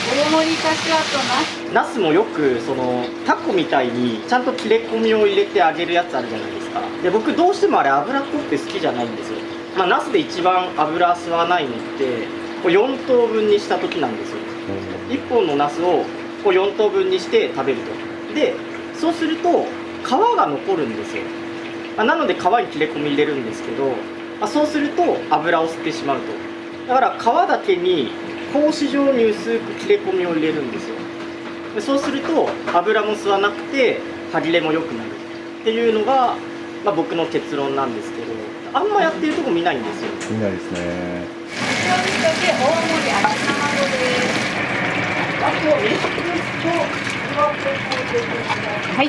ん。大盛り柏とナス。ナスもよくそのタコみたいにちゃんと切れ込みを入れて揚げるやつあるじゃないですか。で僕どうしてもあれ脂っこくて好きじゃないんですよ。まあ、ナスで一番油吸わないのってこう4等分にした時なんですよ。1本のナスをこう4等分にして食べると。でそうすると皮が残るんですよ。なので皮に切れ込み入れるんですけど、そうすると油を吸ってしまうと。だから皮だけに格子状に薄く切れ込みを入れるんですよ。でそうすると油も吸わなくて歯切れも良くなるっていうのが、僕の結論なんですけど、あんまやってるとこ見ないんですよ。見ないですね。柏ぶっかけ大盛り味玉です。あと3つとはい。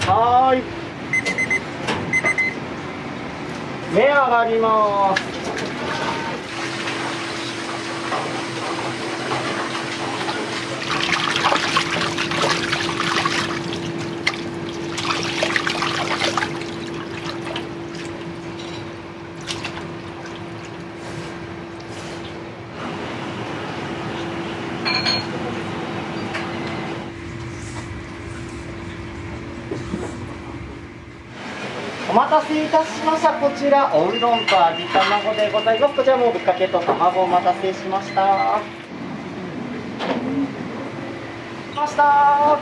はーい。目上がります。お待たせいたしました。こちらおうどんと味卵でございます。こちらもぶっかけと卵お待たせしました。ました。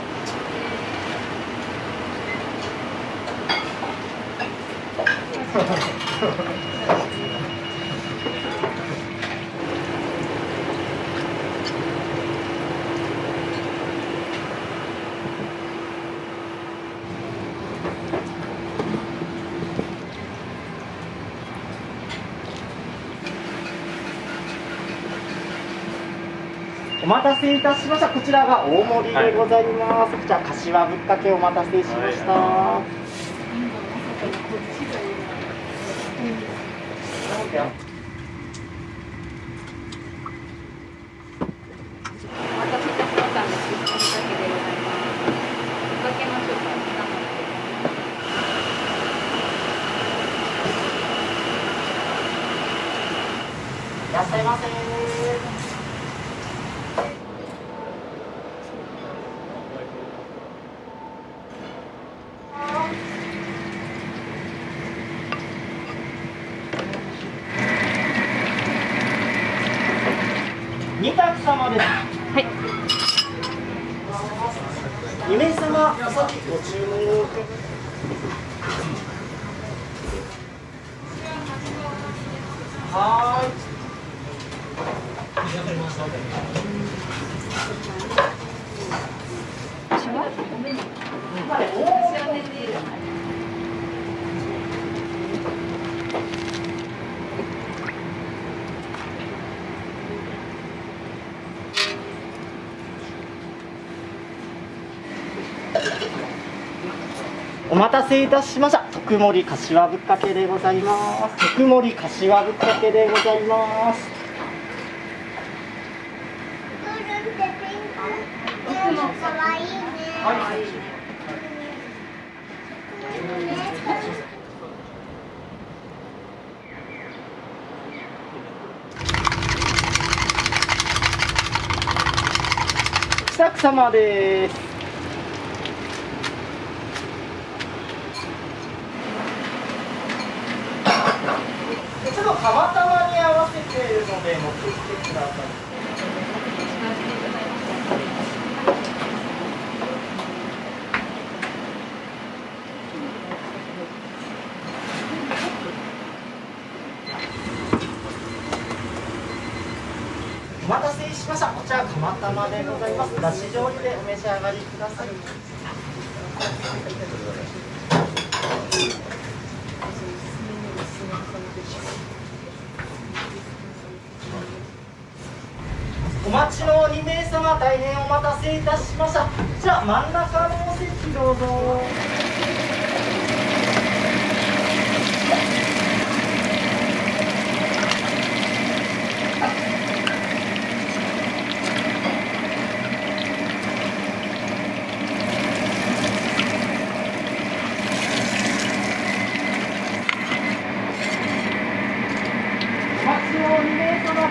お待たせいたしました。こちらが大盛りでございます。こちら柏ぶっかけお待たせしました。いらっしゃいませ。様です。はい。2名様、お先ご注文を。はーい。お待たせいたしました。特盛柏ぶっかけでございます。特盛柏ぶっかけでございます。久く様です。ちょっとたまたまに合わせているので持ってきてください。お待たせしました。こちら釜玉でございます。だし醤油でお召し上がりください。お待ちの2名様、大変お待たせいたしました。じゃあ真ん中のお席どうぞ。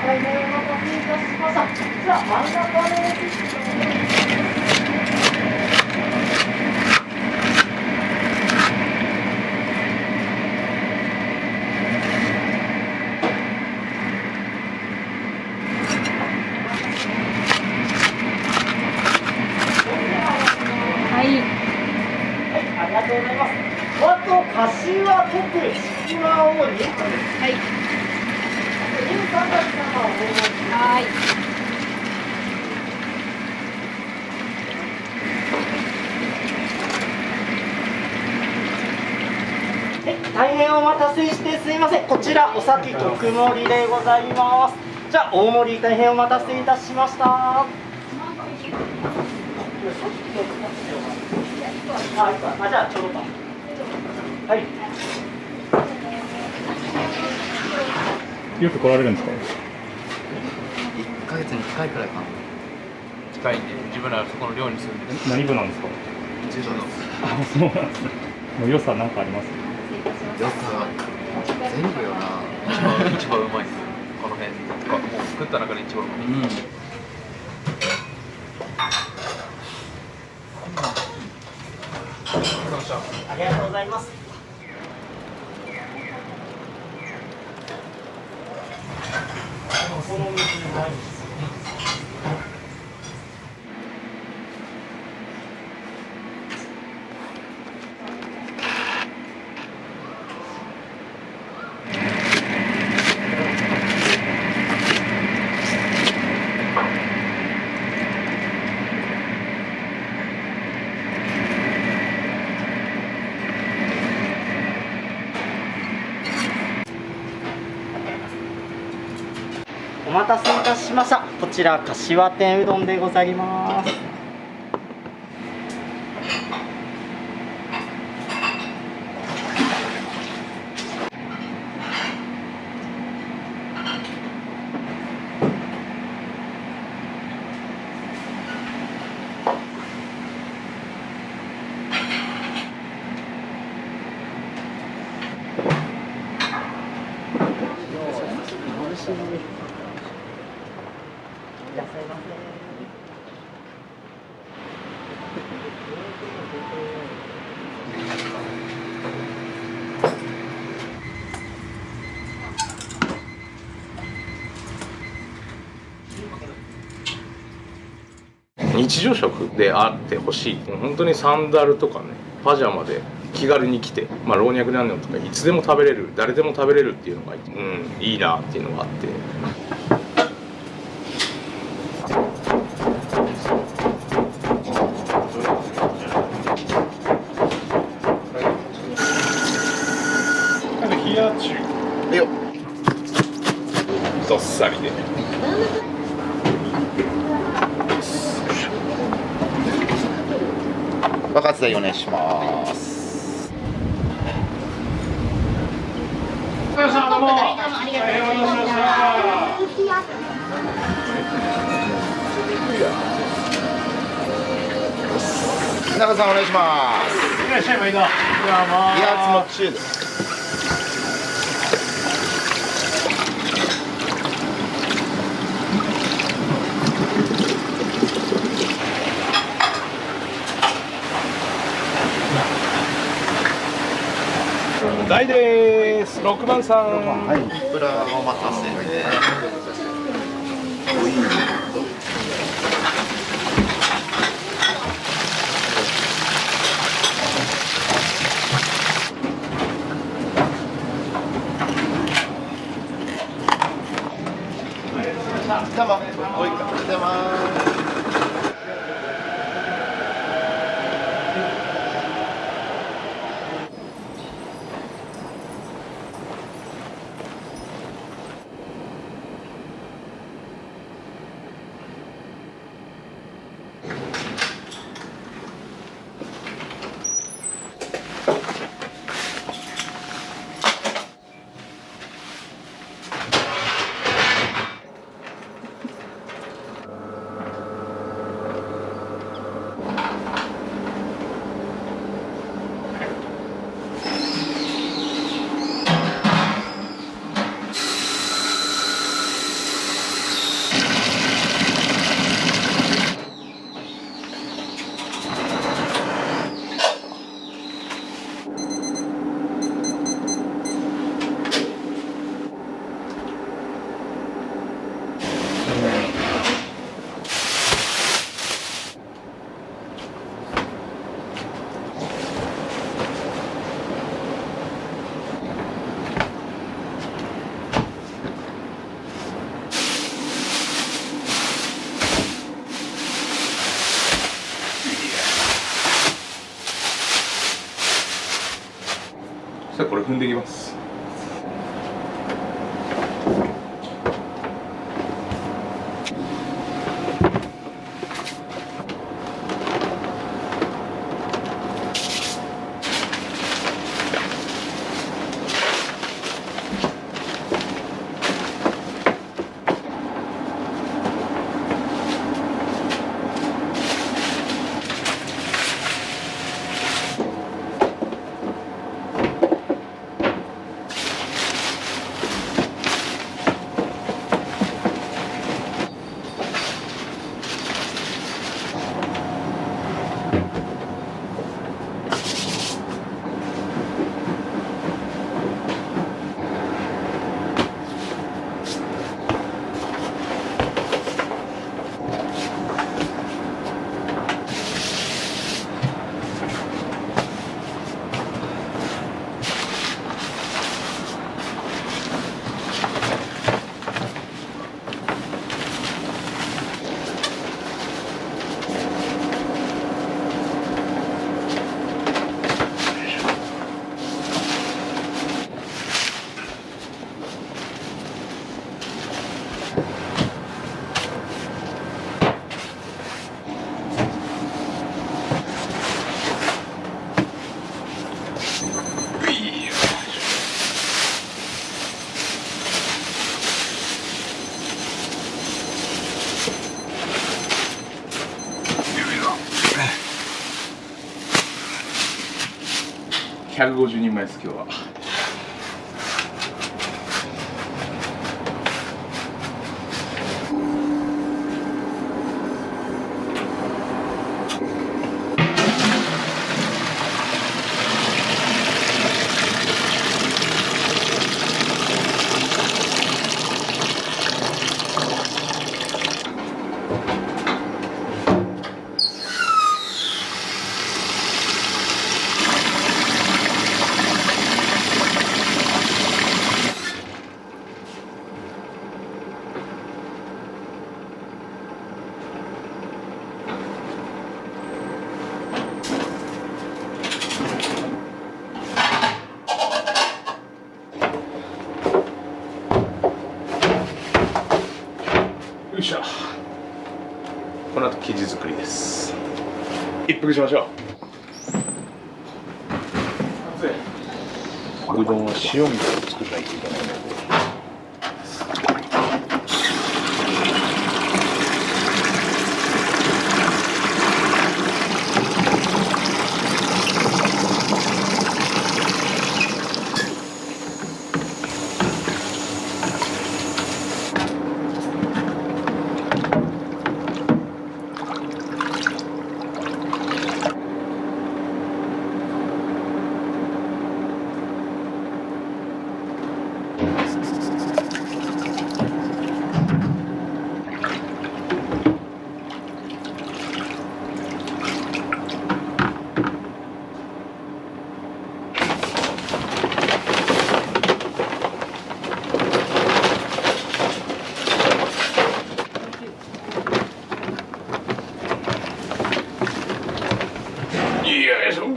大変お待たせいたしました。じゃあ真ん中のお席どうぞ。はい、ありがとうございます。あと、柏特ちくわを2個です。はい。はい。大変お待たせしてすみません。こちらお先特盛りでございます。じゃあ大盛り大変お待たせいたしました。あ、じゃあちょうどか。はい。よく来られるんですか1ヶ月に1回くらいかな。近いんで、自分らはそこの寮に住んでる。何部なんですか柔道の。あ、そうなんですね。良さなんかあります良さ、全部よな。一番うまいです。この辺とか、もう作った中で一番うまい。ありがとうございます。この水ないんです。お待たせいたしました。こちら柏天うどんでございます。いらっしゃいませ。日常食であってほしい。本当にサンダルとかねパジャマで気軽に来て、老若男女とかいつでも食べれる、誰でも食べれるっていうのが、いいなっていうのがあって。冷や中よっどっさりで。爆発台お願いします。皆さんどうも大変お待たせしました。中さんお願いします。いらっしゃい毎度。どうも。気圧も中です。大です。6番さん。プラお待たせで。どうも、おいかけてます。これ踏んでいきます。150人前です今日は。作りです。一服しましょう。うどんは塩水を作らないといけないので。よいしょ。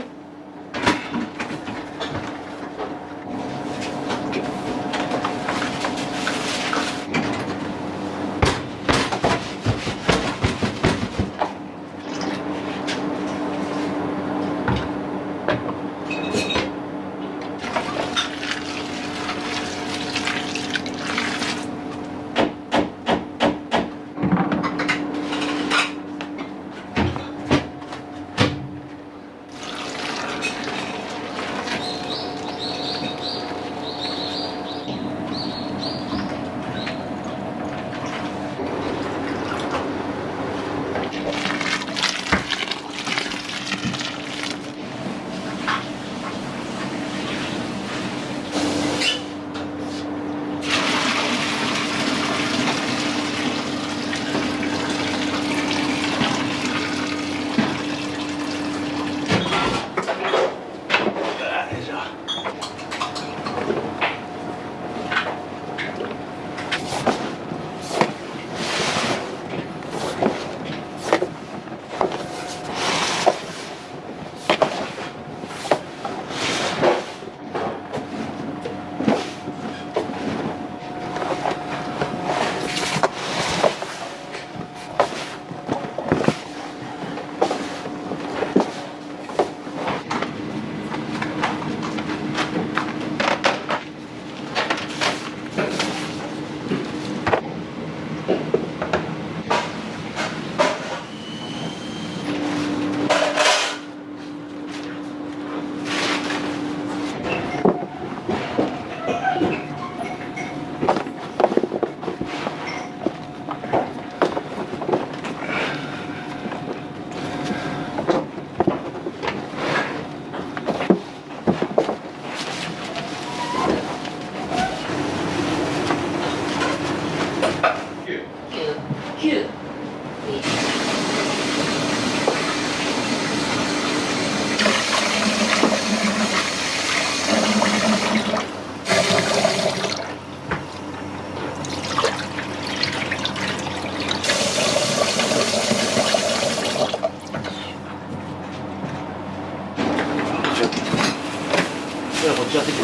じゃあこっちやってくる。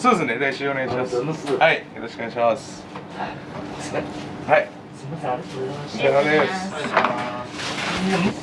そうですね、来週お願いします。はい、よろしくお願いします。はい。すみません、ありがとうございました。お疲れ様です。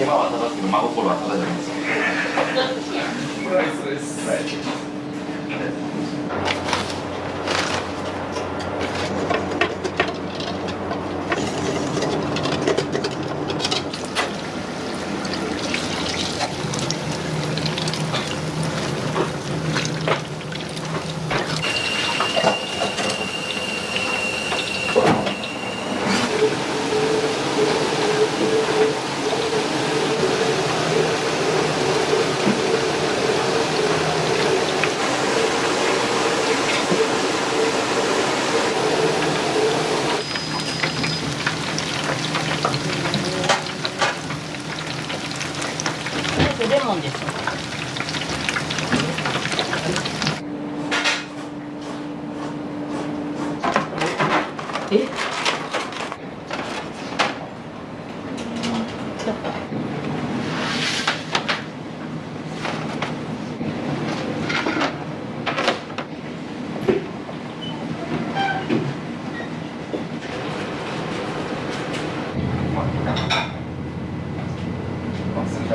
手間はただですけど真心はただじゃないですか。プライスです。え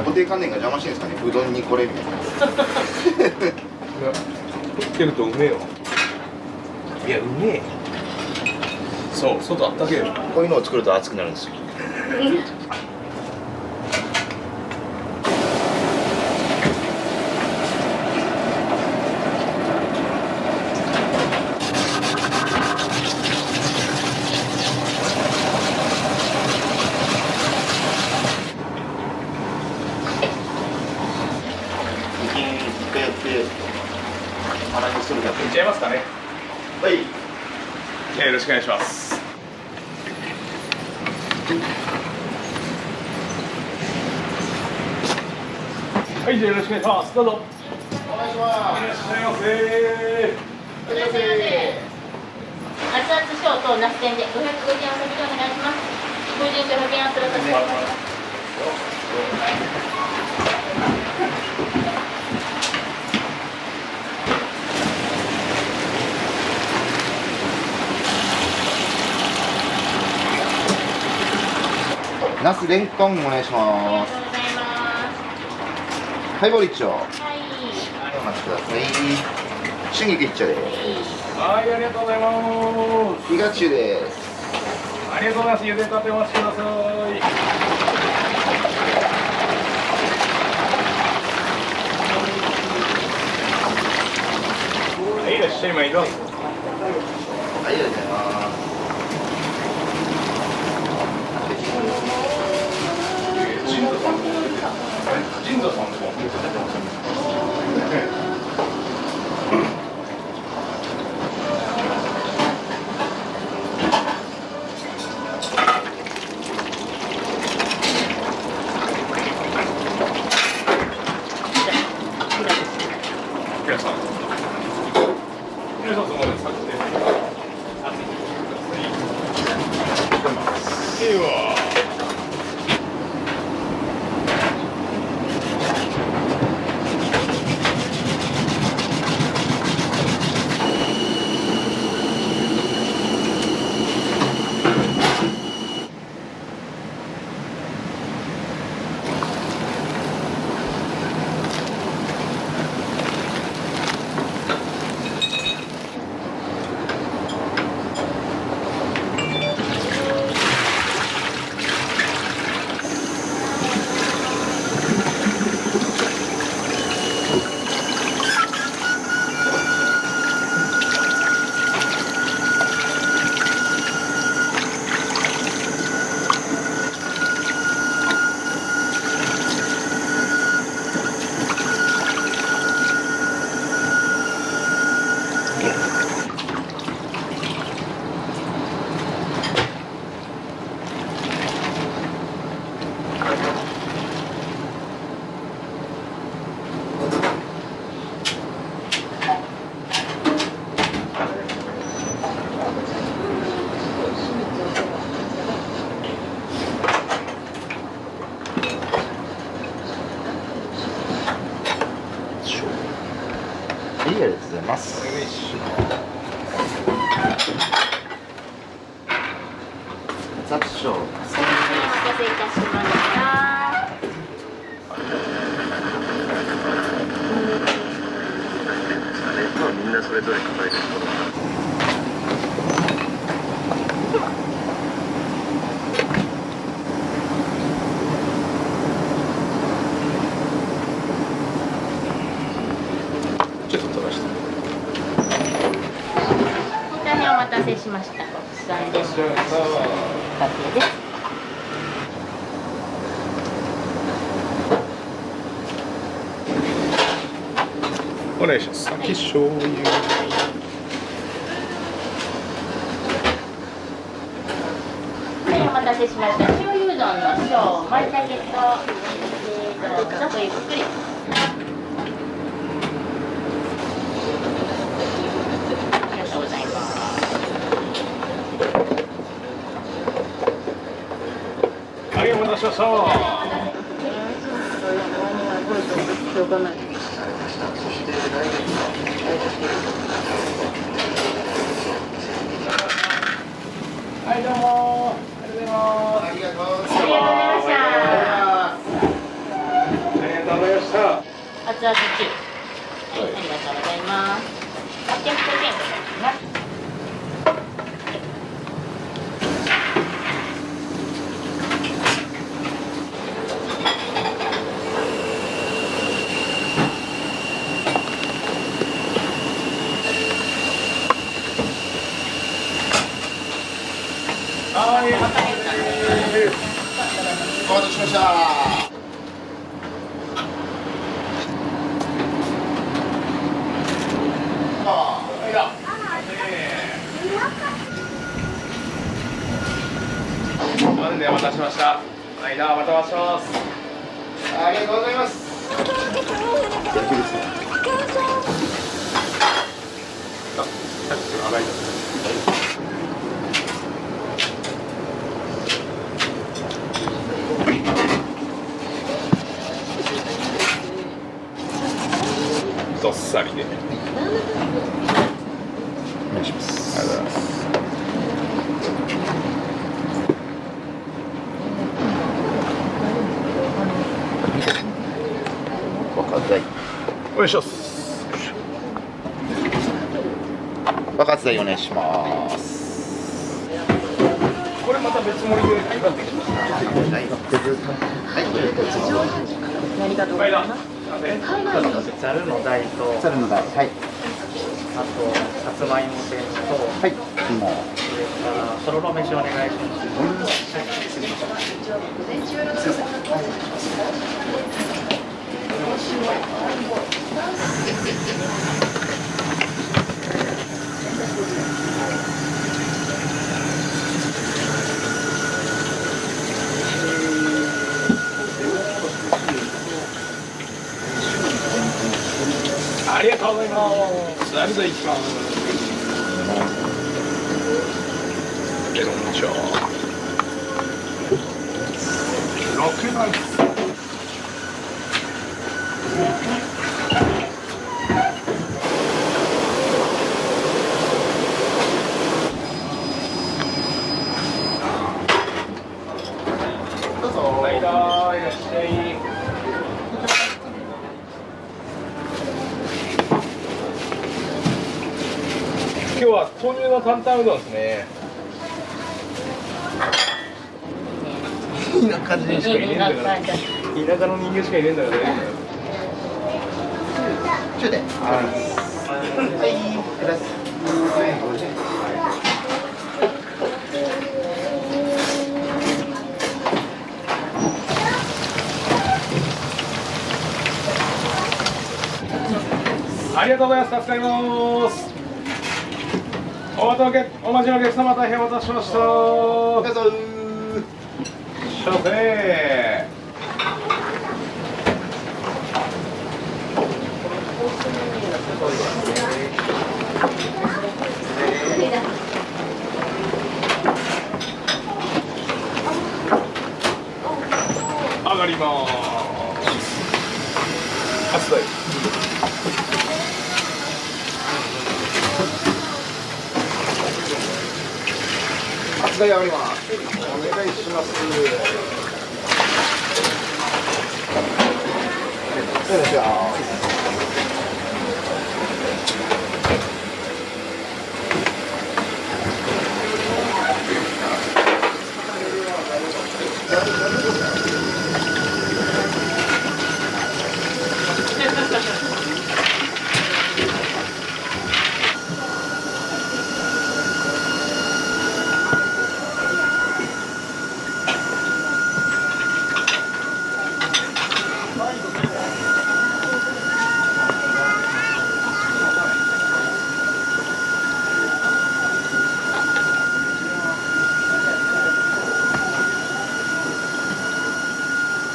固定観念が邪魔してるんですかね、うどんにこれみたいな。食ってるとうめえわ。いや、うめえ。そう、外あったけえよ。こういうのを作ると熱くなるんですよ。いっちゃいますかね。はい。よろしくお願いします。はい、じゃあよろしくお願いします。どうぞ。お願いします。いらっしゃいませ。いらっしゃいませ。熱々小とナス天で550円お先でお願いします。ご順書100円お釣らさせていただきます。ナスレンコンお願いします。ありがとうございます。ハイボール一丁。はい。お待ちください。春菊一丁です。はい、ありがとうございます。ピガチュウです。ありがとうございます。茹でたてお待ちください。はい、いらっしゃいまいど。はい、ありがとうございます。神社さんも。皆さん、そこまでさって。いいわ。ありがとうございます。お願いします。雑賞。お待たせいたしました。みんなそれぞれ抱えてるものが。ちょっと飛ばして。大変お待たせしました。国産レモンカレーです。お願いします。酒醤油。はい、お待たせしました。醤油うどんの小、舞茸と、どうぞゆっくり。ありがとうございます。しました。はい、どうもありがとうございます。ありがとうございました。ありがとうございました。熱々中。はい、ありがとうございます。800円ございます。はい、お待たせしました。お待たせしました。はい、またお待ちします。ありがとうございます。どっさりで。お願いします。ありがとうございます。お願いします。爆発台お願いします。これまた別盛りで買い買ってきました。何かと思います。ざるの台と、ざるの台、はい。あとさつまいも天と、はい。今。それからとろろ飯お願いします。ありがとうございます。ありがとうございます。メロンチョ6枚。どうぞ。はい、いらっしゃい。今日は豆乳の担々うどんですね。田舎人しかいねえんだから。田舎の人間しかいねえんだからね。中で。はい。ください。ありがとうございます。助かります。お待ちのお客様、大変お待たせしました。どうぞ。しゃべ上がります。初台。初台上がります。お願いします。よいしょ。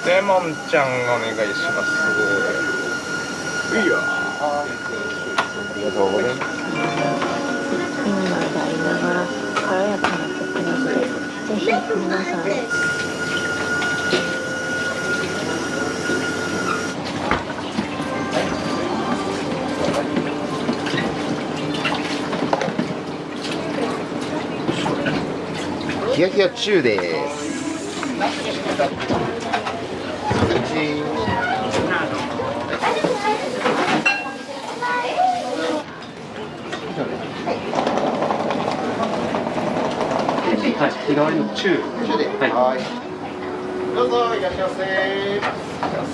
レモンちゃんお願いします。いいよ。ありがとうございます。今の歌いながら軽やかな曲なので、ぜひ皆さん冷や冷や中です。はい、日替わりの中。中で。はい。どうぞいらっしゃいませ。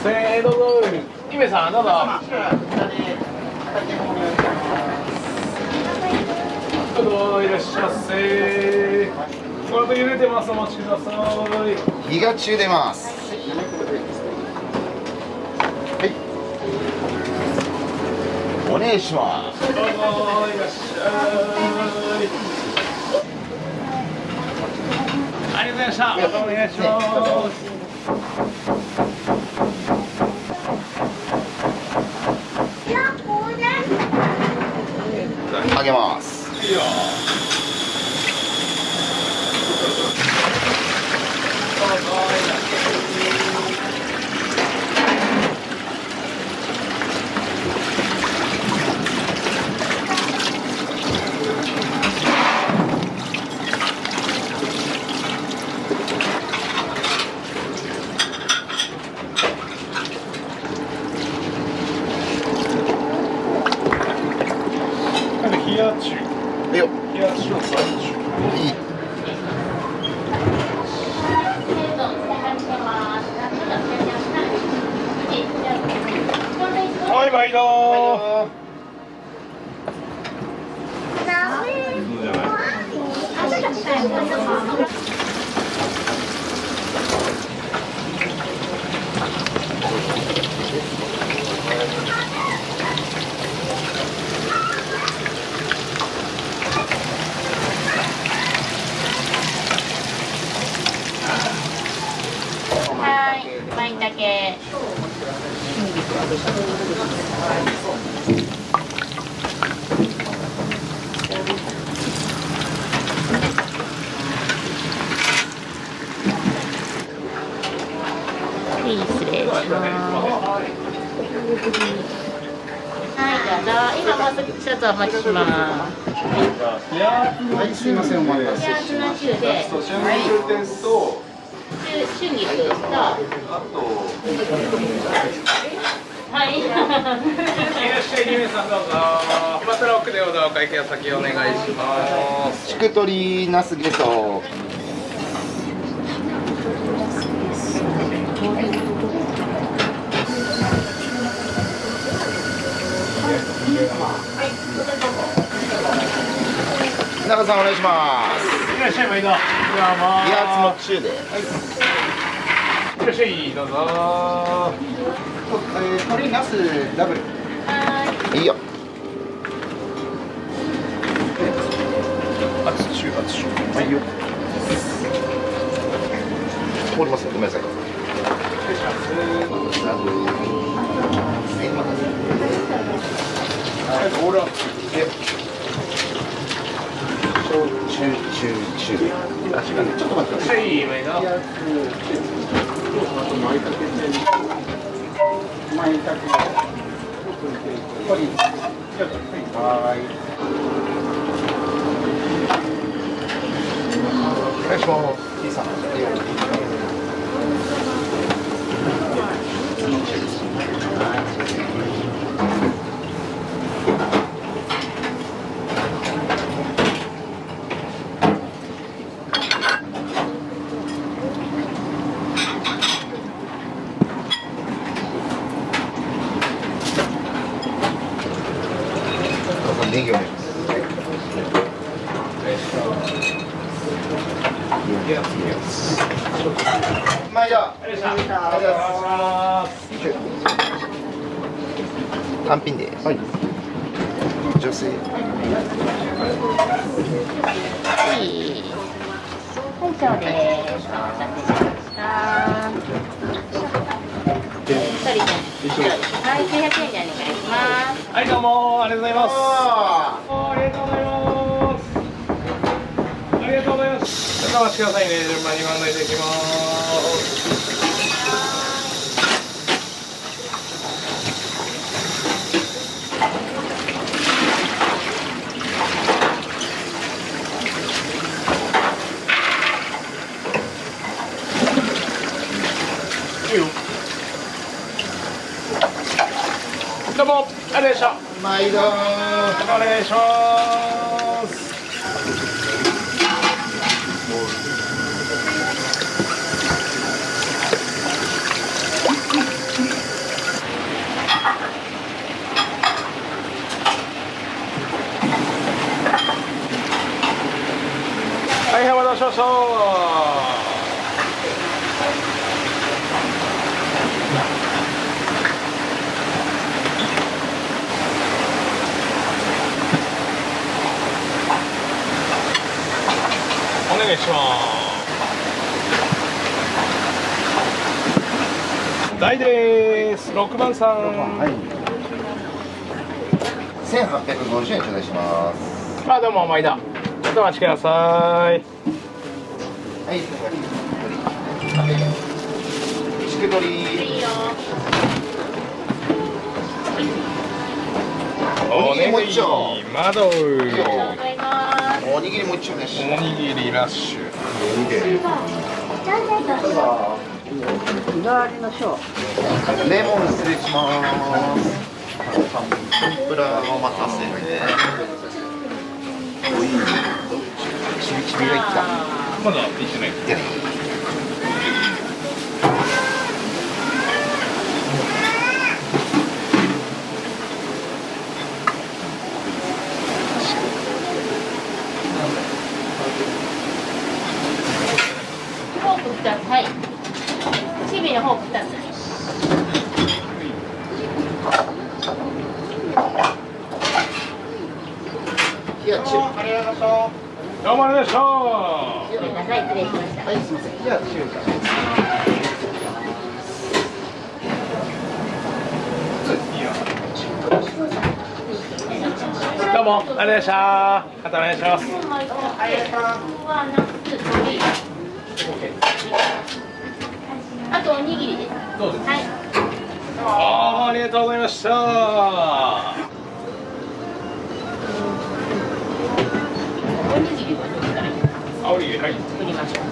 せーどうぞ。姫さんどうぞ。どうぞいらっしゃいませ。これで茹でてます。お待ちください。火が中出ます。はい。お願いします。どうぞいらっしゃい。ありがとうございました。またお願いします。揚げます。いいよ。冷や中。いいよ。冷や中を最中。いい。はい、毎度。はい、まいたけ。はい、失礼します。はい、どうぞ。今もう一つお待ちします。はい、すいません、お待たせしました。春で、春菊と、はい。いらっしゃい、姫さんどうぞ。また奥でお会計先お願いします。竹取ナスゲソ。中さんお願いします。いらっしゃい、毎度。気圧の中で。いらっしゃい、どうぞ。鶏ナスダブル。いいよ。熱中。はいよ。通りますね。ごめんなさい。オールアップ。中。確かにちょっと待ってください。はい、毎度。お願いします。小さな。ネギお願いします。毎度。単品で。はい。女性。はい、そうです。お待たせしました。一人で。はい、900円でお願いします。はい、どうもありがとうございます。ありがとうございます。ありがとうございます。ちょっとお待ちくださいね。順番にご案内していきます。ありがとうございました。毎度お願いします。はい、お待たせしました。お願いします。大です。6番さん。はい。1850円頂戴します。あ、どうもお前だ。ちょっとお待ちください。はい。ちくどり。おにぎりも一丁。窓。おにぎりも一丁です。おにぎりラッシュ。日替わりのショー。レモン失礼します。天ぷらお待たせ。おい。ちびちびがいった。まだ行ってない。フォーク2つ、はい。チビのフォーク2つ。いや、中。どうもありがとうございました。ごめんなさい、失礼しました。はい、すみません。いや、中華。どうもありがとうございました。またお願いします。あとおにぎりです。どうです。はい。ありがとうございました。おにぎりはどうしたらいいですか。おにぎり、はい。作りましょう。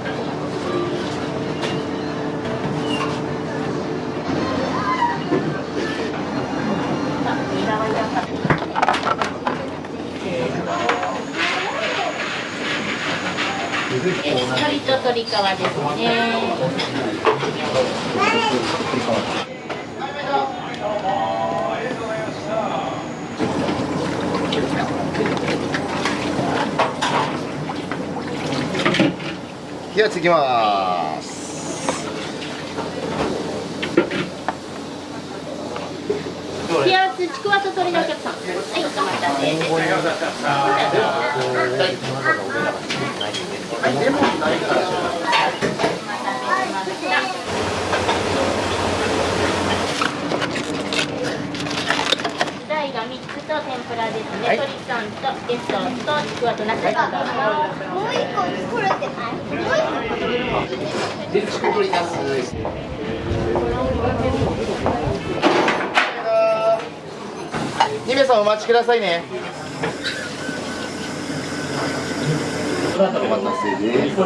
ニラはいらなかった。鶏と鶏皮ですね。では次ます。冷やつちくわと鶏のお客さん。はい、お待たせ。レモンないから。大が3つと天ぷらですね。鶏さんとゲストとちくわとなす。もう1個これってない？で、ちくどりなすです。2名さんお待ちくださいね。お待たせです。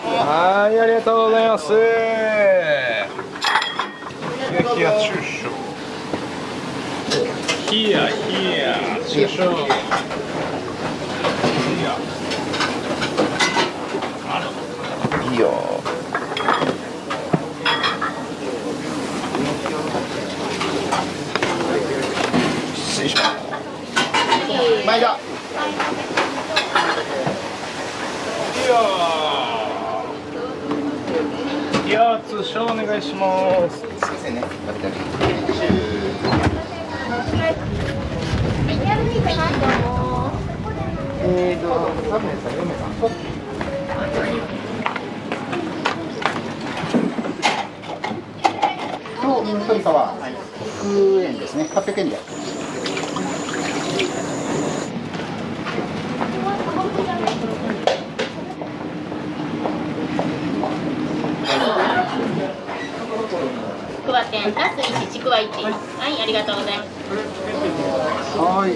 はい、ありがとうございます。キヤキヤ中小。ヒヤヒヤ中小。いいよ。失礼します。前田。いや、通称お願いします。すみませんね。3名さん、4名さん。と、鶏皮、100円ですね。800円で。ちくわ天、ナス1、ちくわ1。はい、ありがとうございます。はい。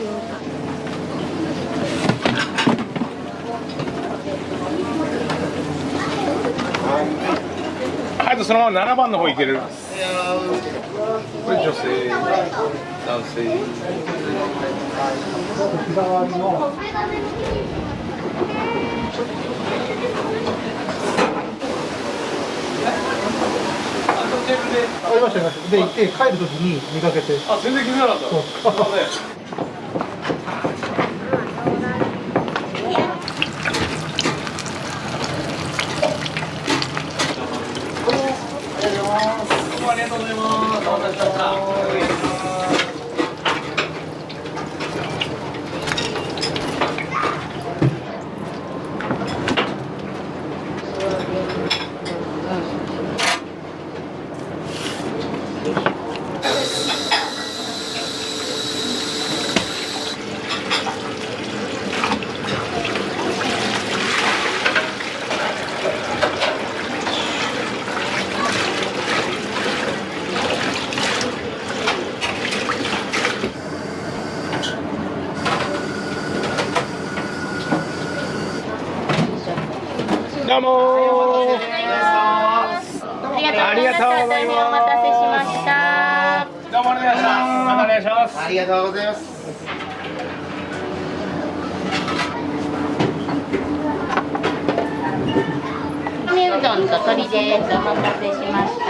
はい、そのまま7番の方行ける。これ女性、男性。ありました、ありました。で、行って帰るときに見かけて。あ、全然気づかなかった。そうね。ありがとうございます。お待たせしました。どうもー。ありがとうございます。お待たせしました。どうもお願いします。またお願いします。ありがとうございます。みうどんと鶏です。お待たせしました。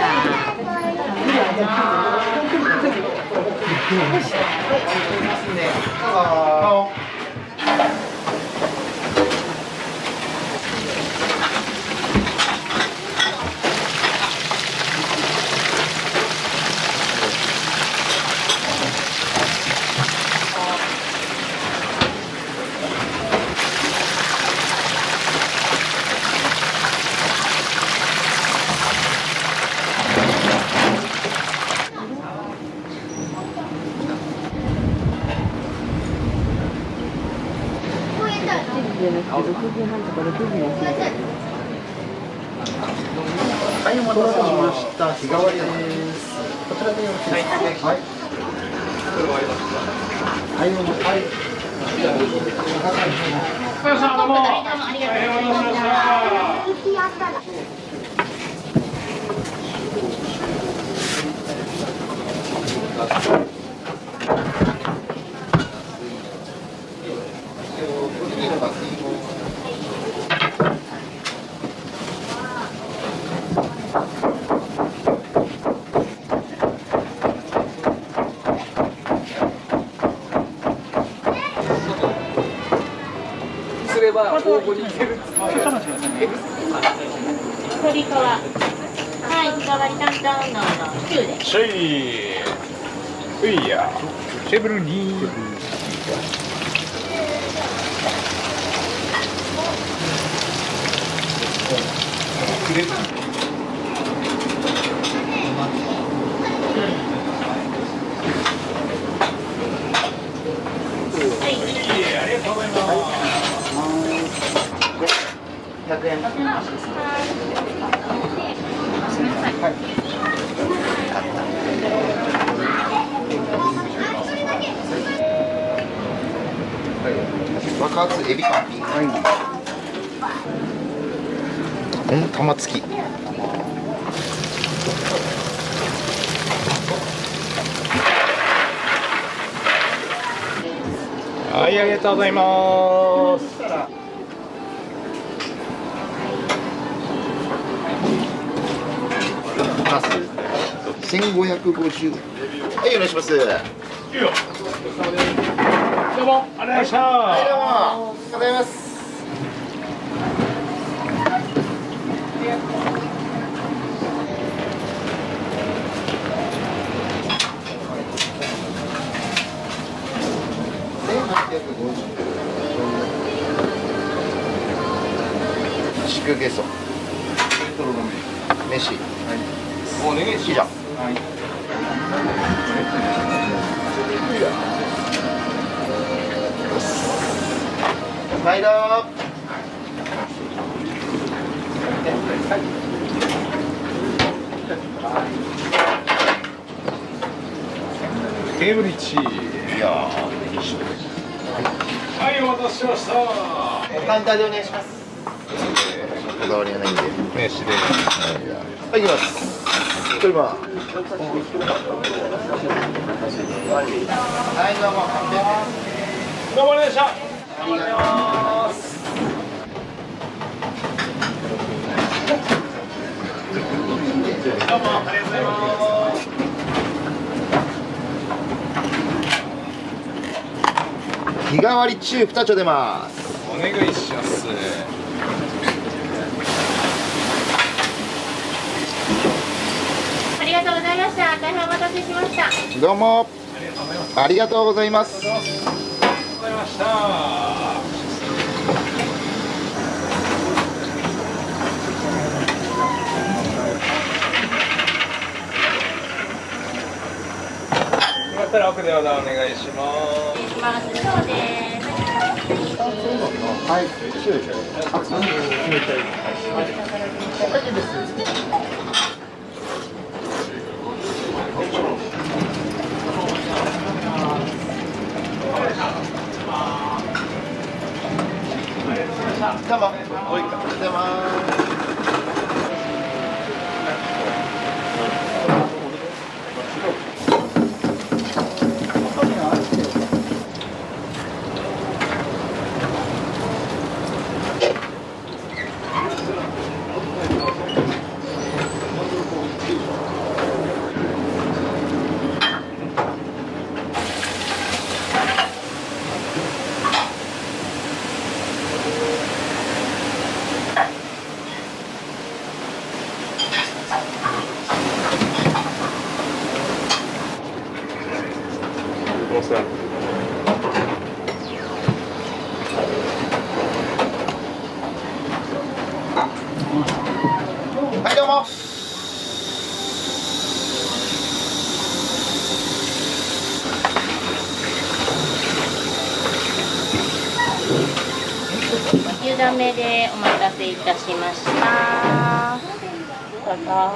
はい、お待たせしました。日替わりです。こちらでよろしいですか。はい。はい、お待たせ。はい。皆さんどうも。ありがとうございました。すれば応募に行ける。鶏皮。はい、日替わり担々の9で。シェイ。ういや。シェブルニー。はい。ありがとうございます。100円。爆発エビパンピン。玉付き。はい、ありがとうございます。ナス1550。はい、お願いします。いいよ。どうも、ありがとうございました。はい、どうも。ありがとうございます。祝ゲソ。飯。お願いします。じゃん。毎度。テーブル1。いやはい、お待たせしました。カウンターでお願いします。こだわりはないんで。名刺で。はい、行きます。っております。はいどうもどうもありがとうございました。ありがとうございます。どうもありがとうございます。日替わり中2丁出ます。お願いします。ありがとうございました。大変お待たせしました。どうもありがとうございます。ありがとうございました。よかったら奥でオーダーお願いします。そうです。はい、塩でしょ。大丈夫です。どうもおいかが出ます。はいどうも。湯だめでお待たせいたしました。どうぞ。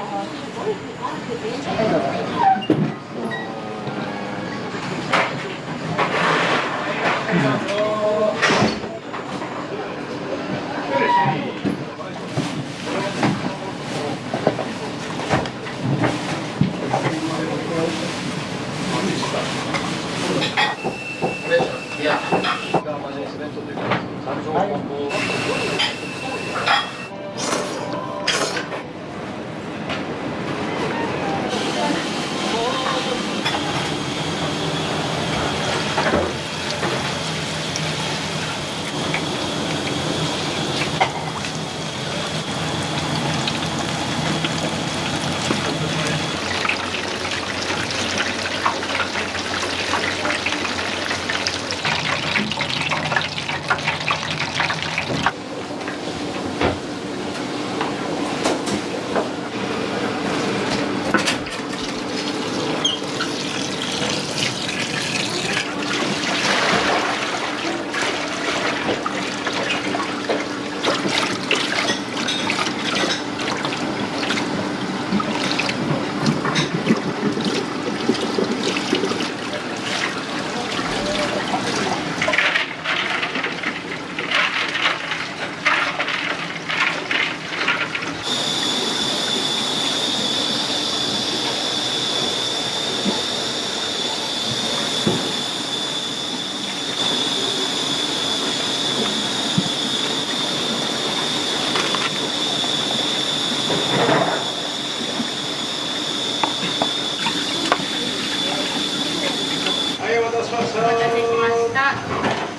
お待たせしました。お待たせしました。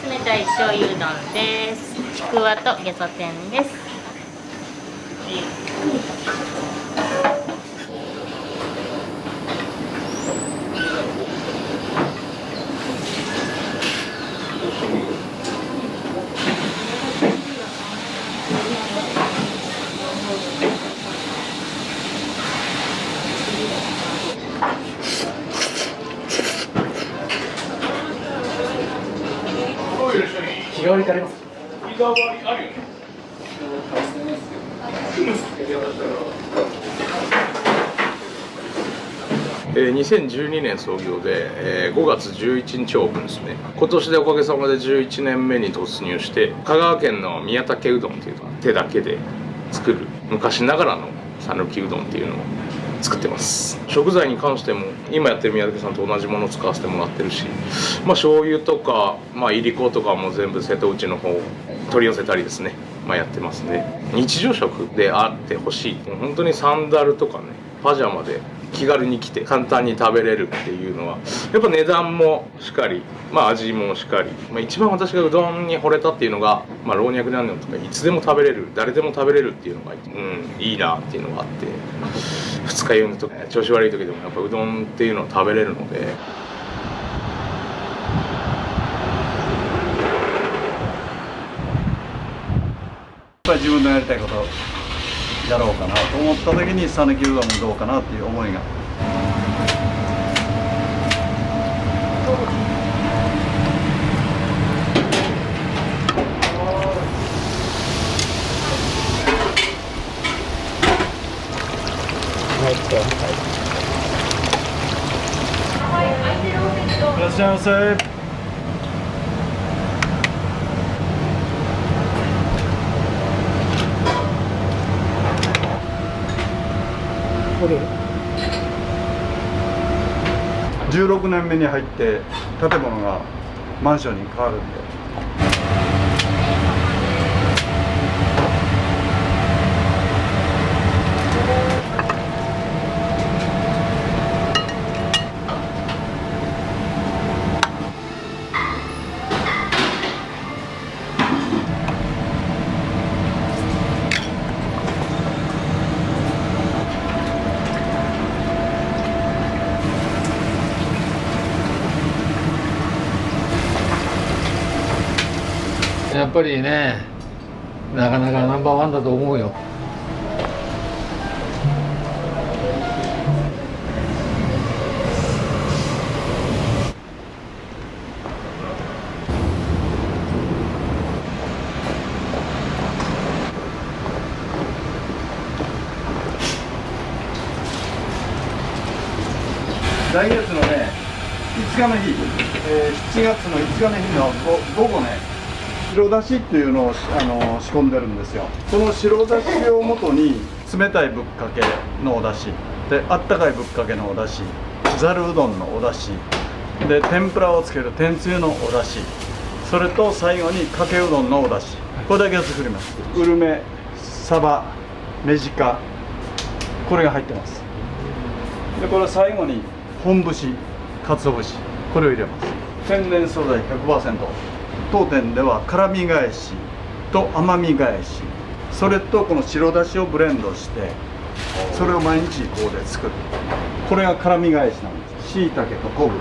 冷たい醤油うどんです。ちくわとゲソ天です。日替わりってあります？日替わりあるよね。2012年創業で、5月11日オープンですね。今年でおかげさまで11年目に突入して、香川県の宮武うどんっていう手だけで作る昔ながらの讃岐うどんっていうのを作ってます。食材に関しても今やってる宮崎さんと同じものを使わせてもらってるし、醤油とか、いりことかも全部瀬戸内の方取り寄せたりですね、やってますね。日常食であってほしい。本当にサンダルとかね、パジャマで気軽に来て簡単に食べれるっていうのはやっぱ値段もしっかり、味もしっかり、一番私がうどんに惚れたっていうのが、老若男女とかいつでも食べれる、誰でも食べれるっていうのが、いいなっていうのがあって、二日酔いの時、調子悪い時でもやっぱうどんっていうのを食べれるので。やっぱり自分のやりたいことをやろうかなと思った時に讃岐うどんもどうかなっていう思いが。いらっしゃいませ。16年目に入って建物がマンションに変わるんで。やっぱりね、なかなかナンバーワンだと思うよ。来月のね、5日の日、7月の5日の日の午後ね、白だしっていうのを仕込んでるんですよ。その白だしをもとに冷たいぶっかけのおだしで、あったかいぶっかけのおだし、ざるうどんのおだしで、天ぷらをつける天つゆのおだし、それと最後にかけうどんのおだし、これだけを作ります。うるめ、サバ、メジカ、これが入ってます。でこれ最後に本節、かつお節、これを入れます。天然素材 100%。当店では辛み返しと甘み返し、それとこの白だしをブレンドして、それを毎日ここで作る。これが辛み返しなんです。しいたけと昆布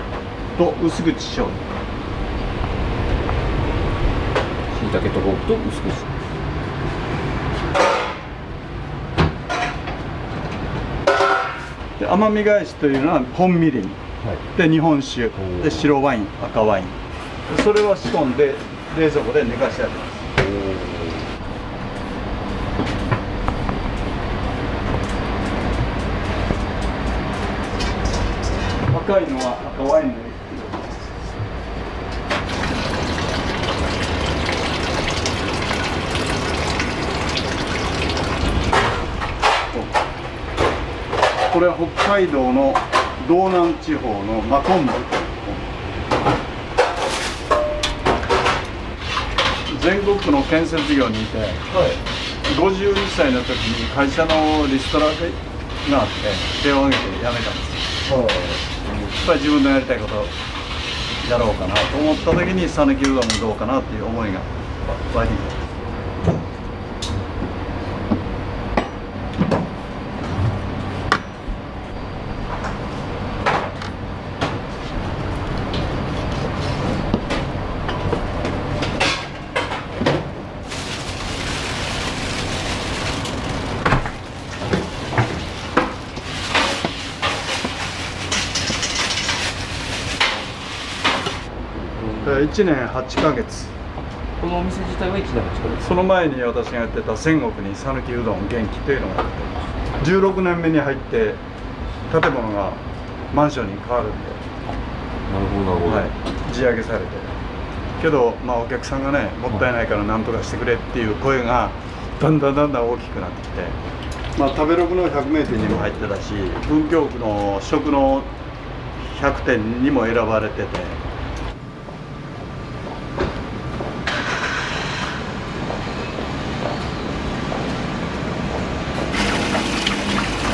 と薄口醤油。しいたけと昆布と薄口。で甘み返しというのは本みりん、で日本酒で白ワイン、赤ワイン、それを仕込んで冷蔵庫で寝かしてあります。赤いのは赤ワインの色。これは北海道の道南地方の真昆布。全国の建設事業にいて、51歳の時に会社のリストラがあって手を挙げて辞めたんです。やっぱり自分のやりたいことをやろうかなと思った時に讃岐うどんもどうかなっていう思いが湧いてきた。1年8ヶ月。このお店自体は1年8ヶ月。その前に私がやってた仙国に讃岐うどん元気というのがあって、16年目に入って建物がマンションに変わるんで、なるほど、地上げされて、けどお客さんがね、もったいないから何とかしてくれっていう声がだんだん大きくなってきて、まあ、食べログの100名店にも入ってたし、文京区の食の100点にも選ばれてて。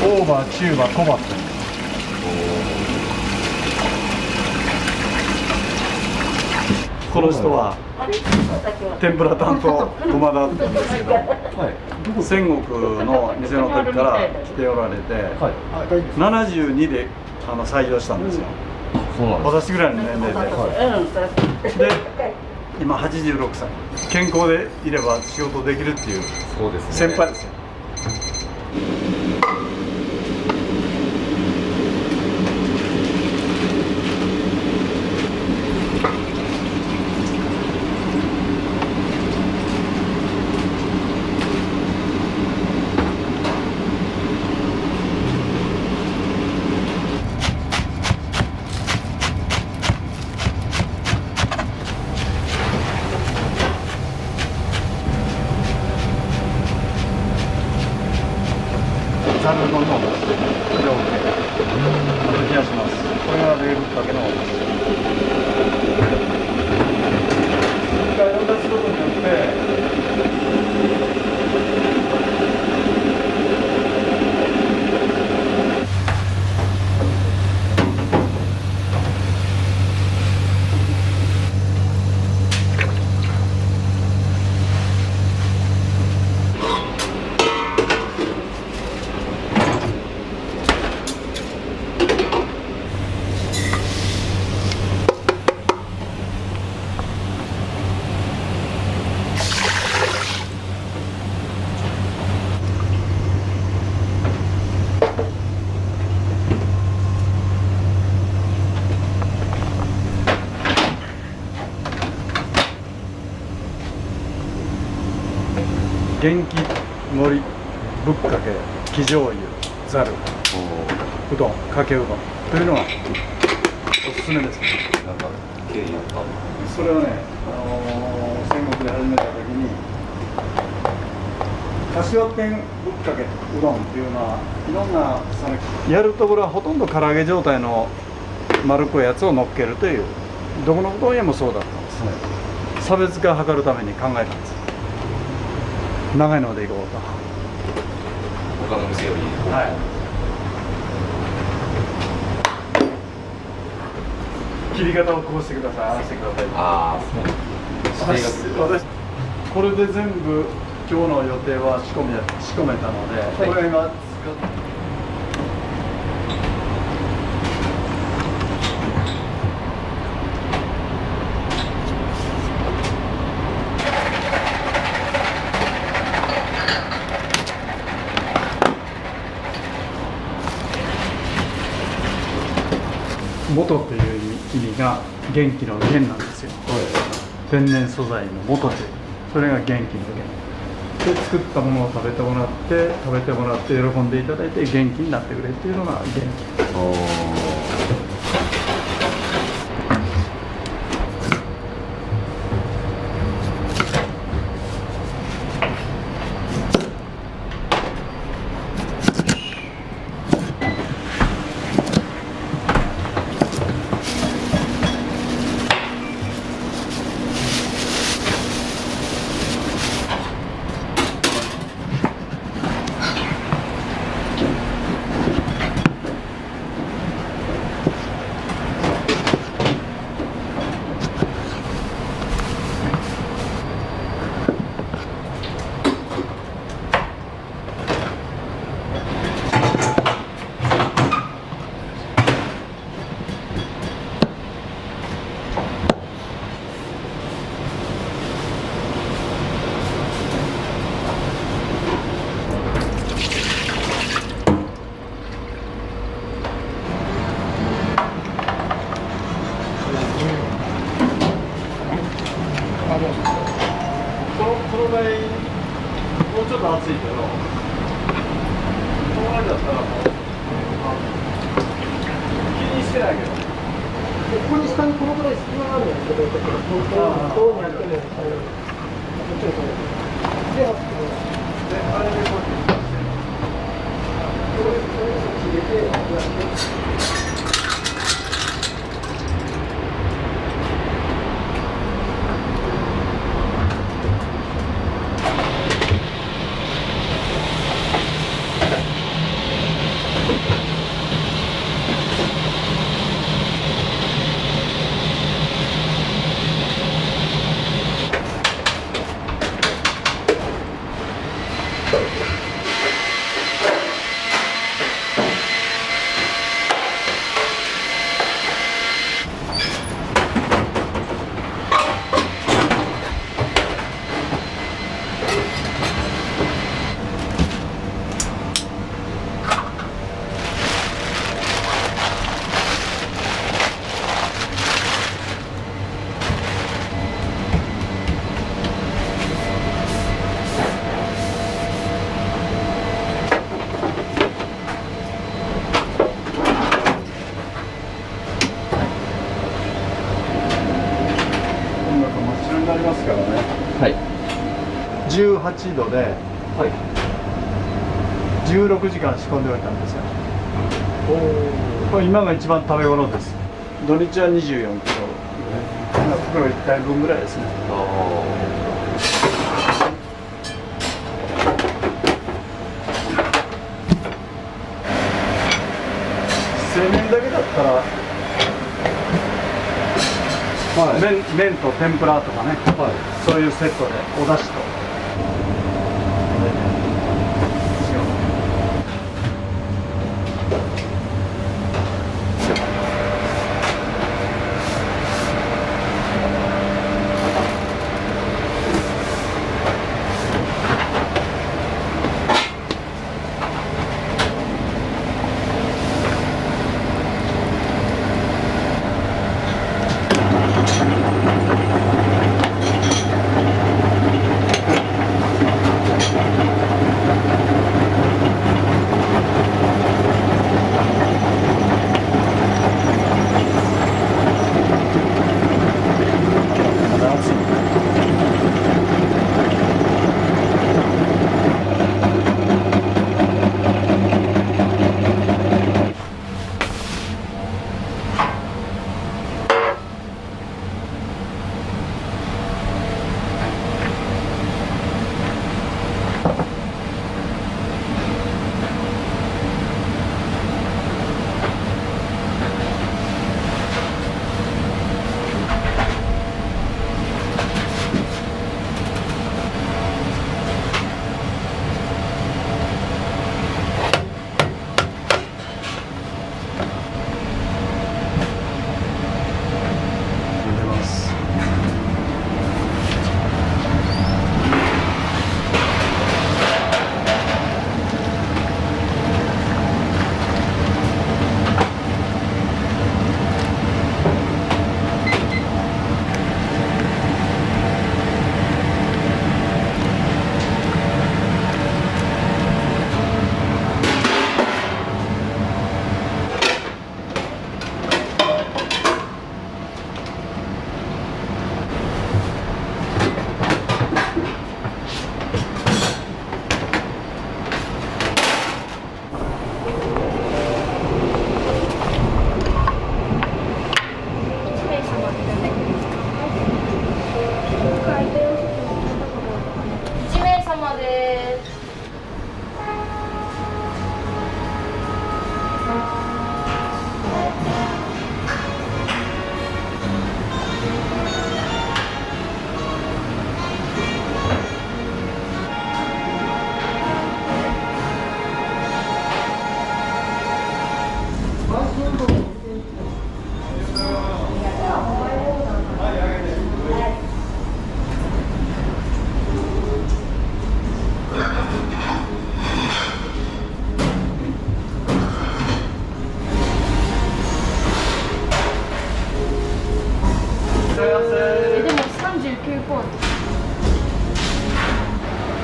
オーバー、中バ、小バって。この人は天ぷら担当駒田って言うんですけど、戦国の店の時から来ておられて、72で採用したんですよ。私ぐらいの年齢で、で今86歳、健康でいれば仕事できるっていう先輩ですよ。ざるのの黒桶、冷やします。これが冷ぶっかけのお菓子。一回お出すことによって元気盛りぶっかけ生醤油ざるうどんかけうどんというのがおすすめですね。なんか経緯あったの？それはね、戦国で始めた時に柏店ぶっかけうどんっていうのはいろんなやるところはほとんど唐揚げ状態の丸っこいやつを乗っけるという、どこのうどん屋もそうだったんですね。差別化を図るために考えたんです。長いのでいこうと。他の店より。はい。切り方をこうしてください、ああしてください。ああ、私これで全部今日の予定は仕込めたので、これが元っていう意味が元気の源なんですよ、天然素材の元という、それが元気の源で、作ったものを食べてもらって喜んでいただいて元気になってくれっていうのが元気。このぐらいもうちょっと熱いけど、このぐらいだったらもう気にしてないけど、ここに下にこのぐらい隙間があるんですけど、どうやってもで、あれでこうやって18度で、16時間仕込んでおいたんですよ。これ今が一番食べ頃です。土日は24キロ、袋1体分ぐらいですね。製麺だけだったら、麺と天ぷらとかね、そういうセットでお出汁と。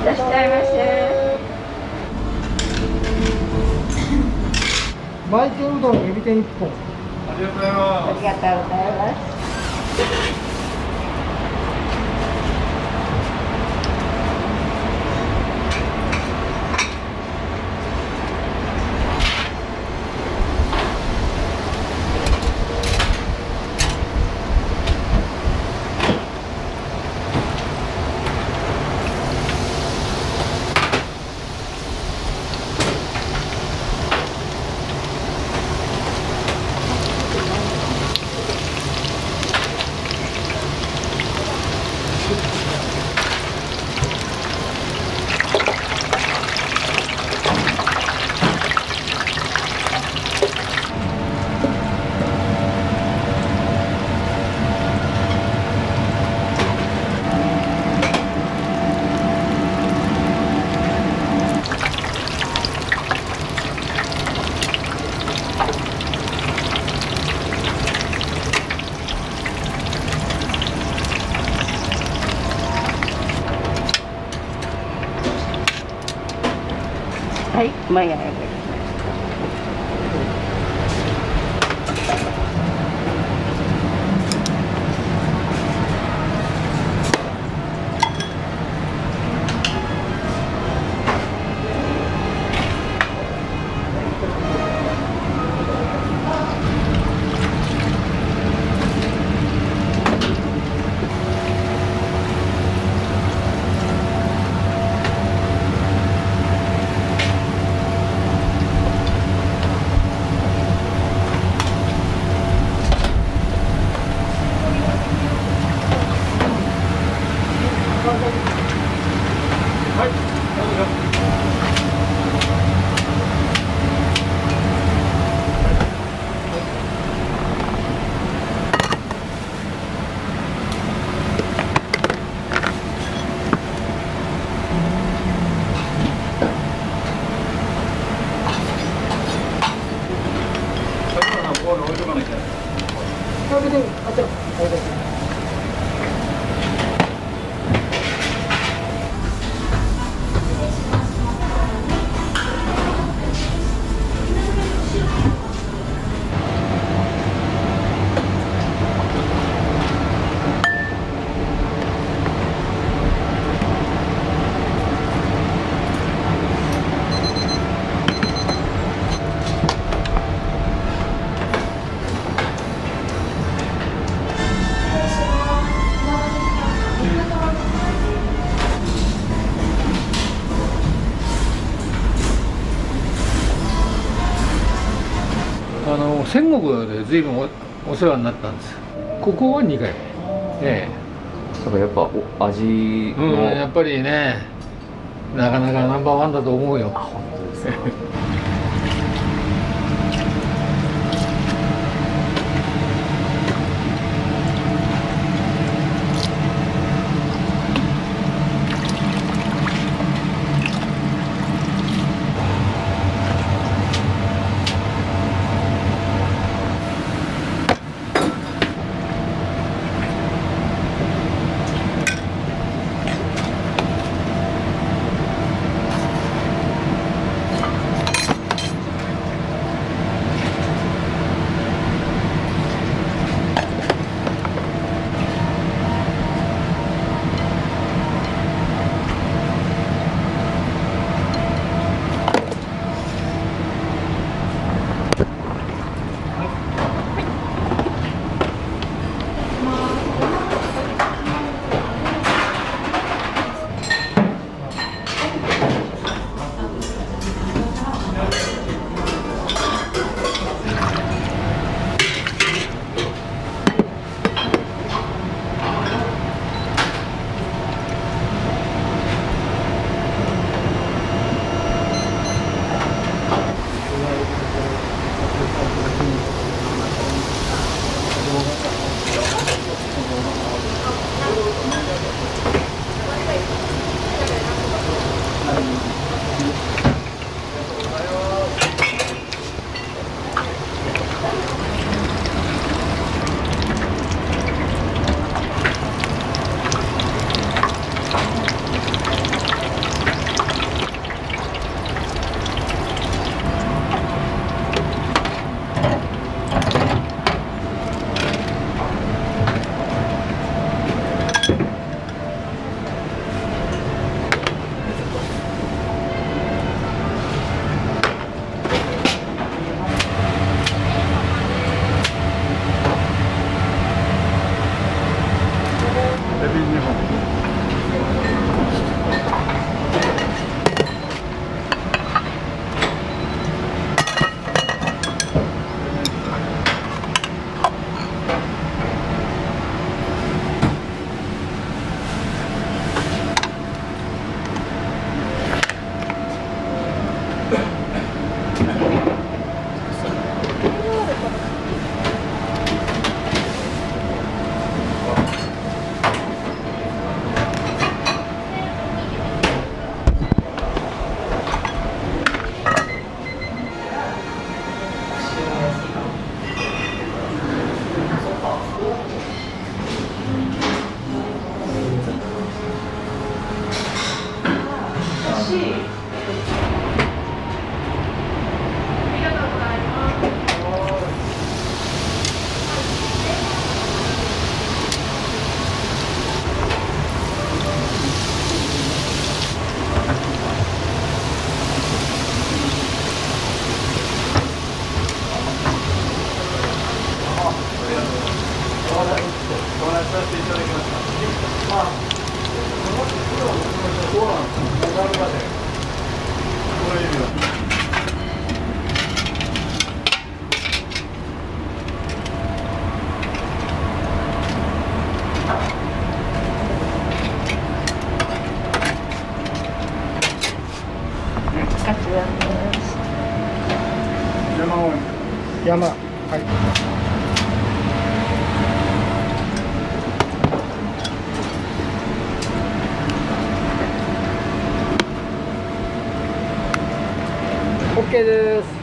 いらっしゃいませ。巻いてうどんエビ天1本。ありがとうございます。ありがとうございます。はい、前へ上げる。戦国で随分お世話になったんです。ここは2回。ええ。やっぱ味の、やっぱりね、なかなかナンバーワンだと思うよ。本当ですか。山、はい。OK です。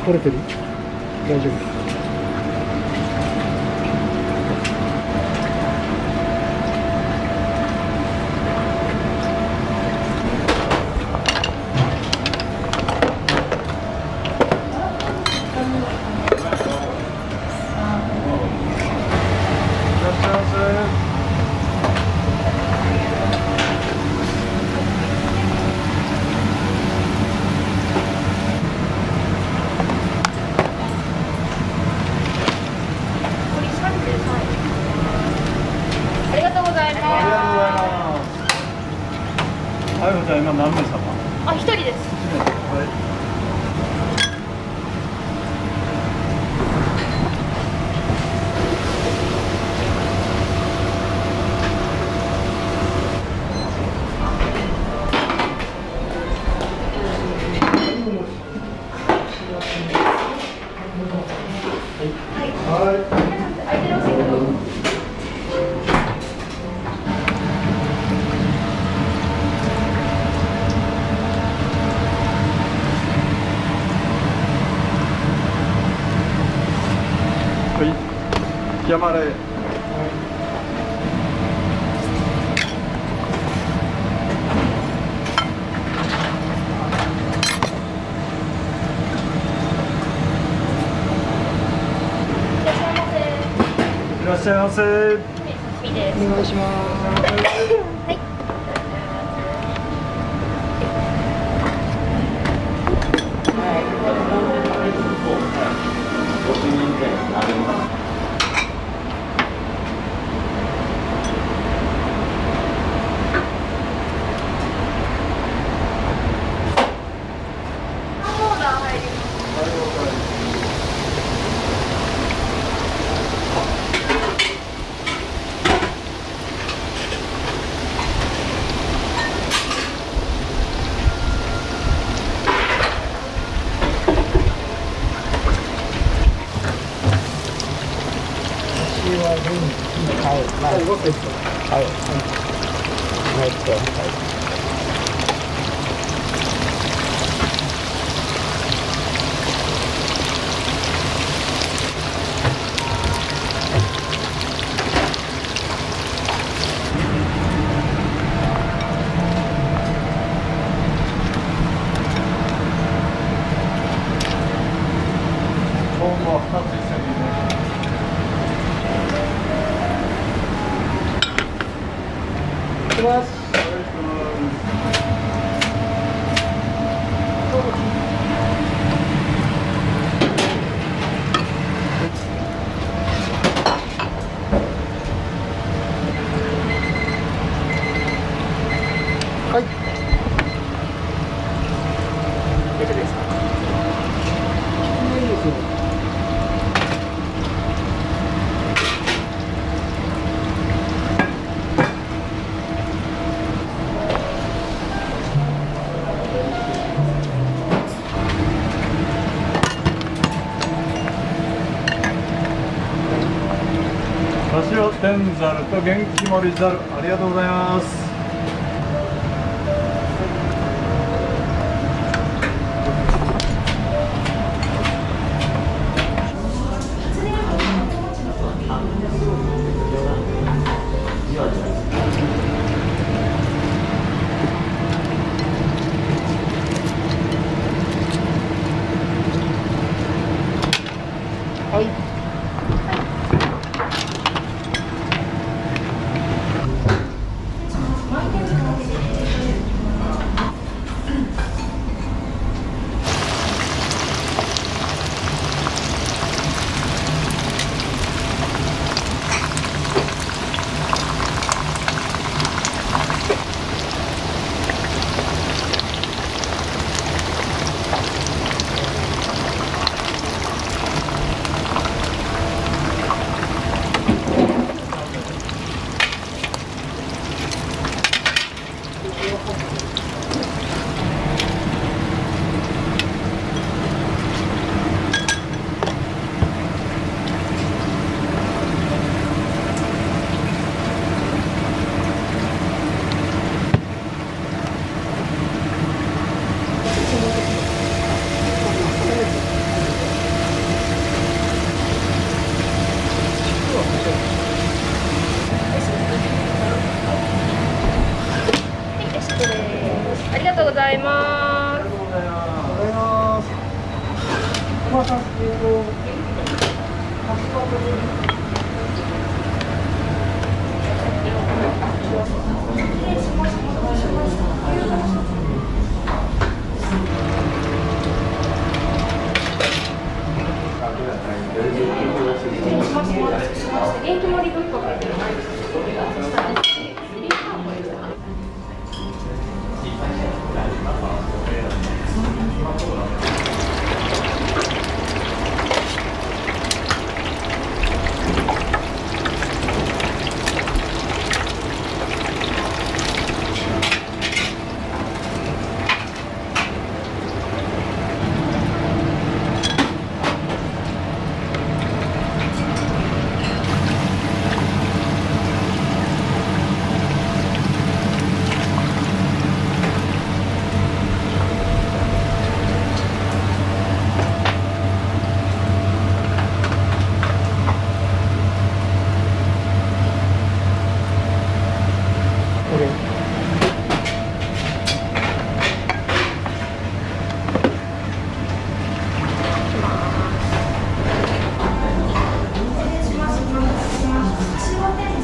取れてる？大丈夫。ありがとうございます。あやこちゃん今何名様？あ、一人です。山根。いらっしゃいませ。お願いします。はい。塩天ざると元気盛りざる、ありがとうございます。ありがとうございます。元気盛りぶっかけてないです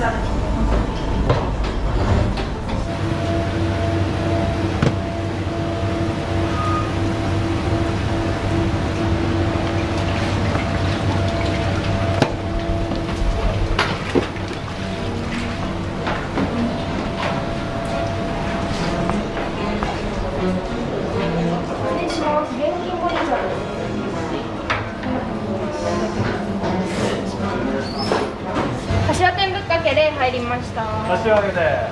か？柏天ぶっかけで入りました。柏揚げで。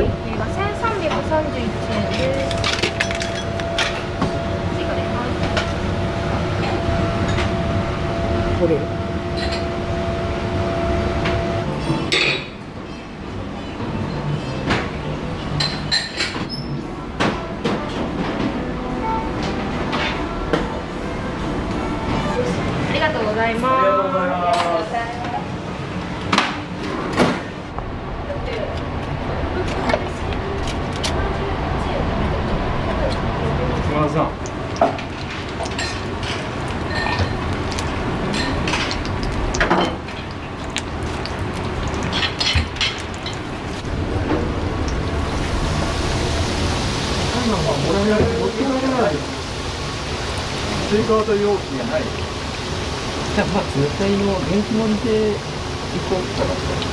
会計が1331円です。追加でこれ。ありがとうございます。ありがとうございます。島田さん。テイクアウト容器がない。じゃあまあ冷たいの元気盛りでいこうかなと。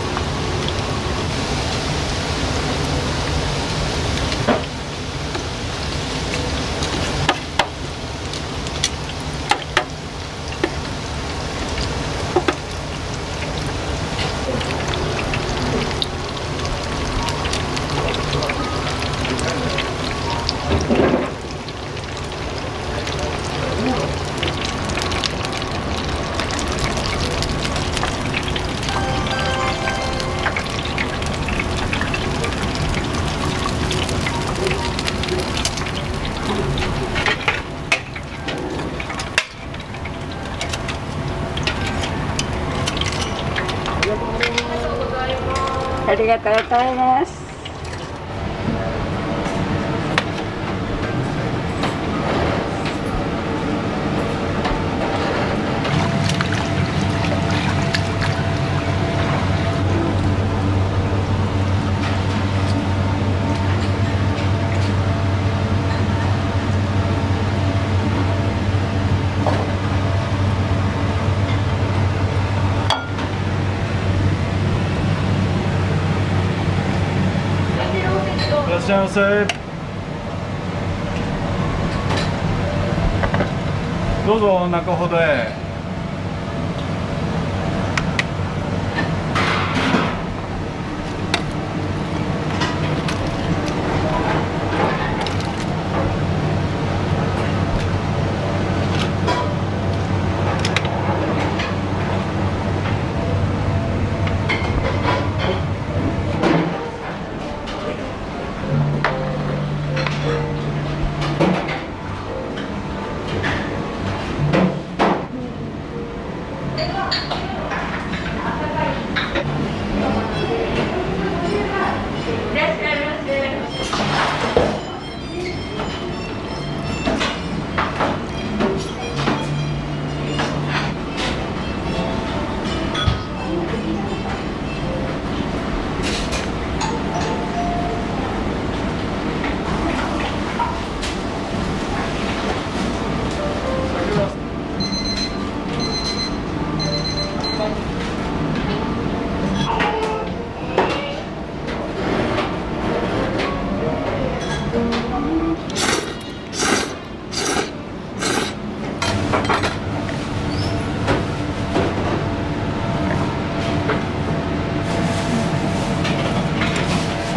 りがとうございます。いらっしゃいませ。どうぞ中ほどへ。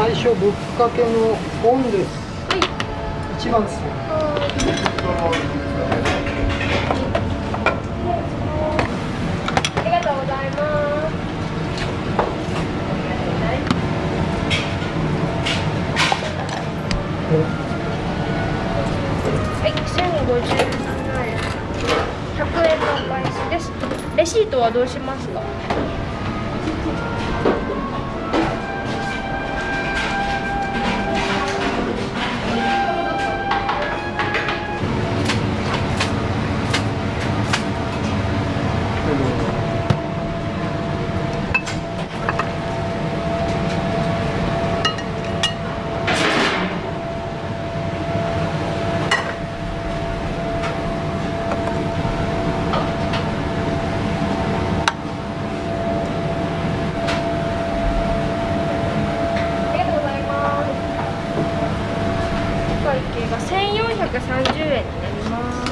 最初ぶっかけのオンです。一番ですね。ありがとうございます。はい、1057円。100円のお返しです。レシートはどうしますか？1430円になります。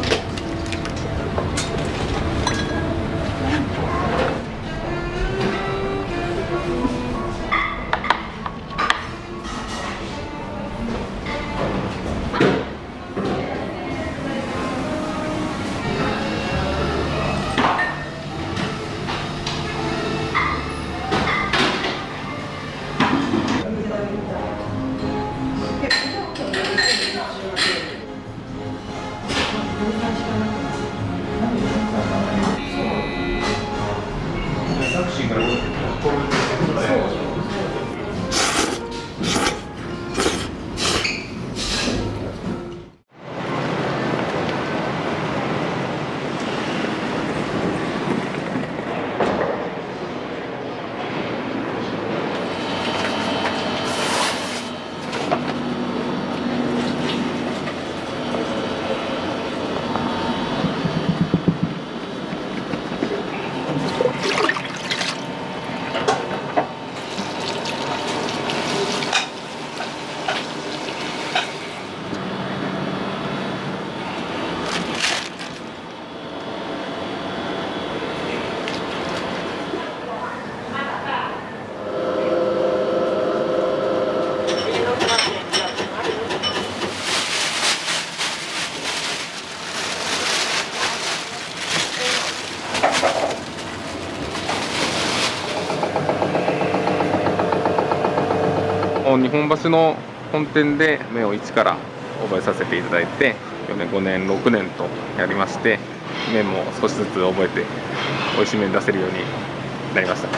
日本橋の本店で麺を一から覚えさせていただいて、4年5年6年とやりまして、麺も少しずつ覚えて美味しい麺出せるようになりました。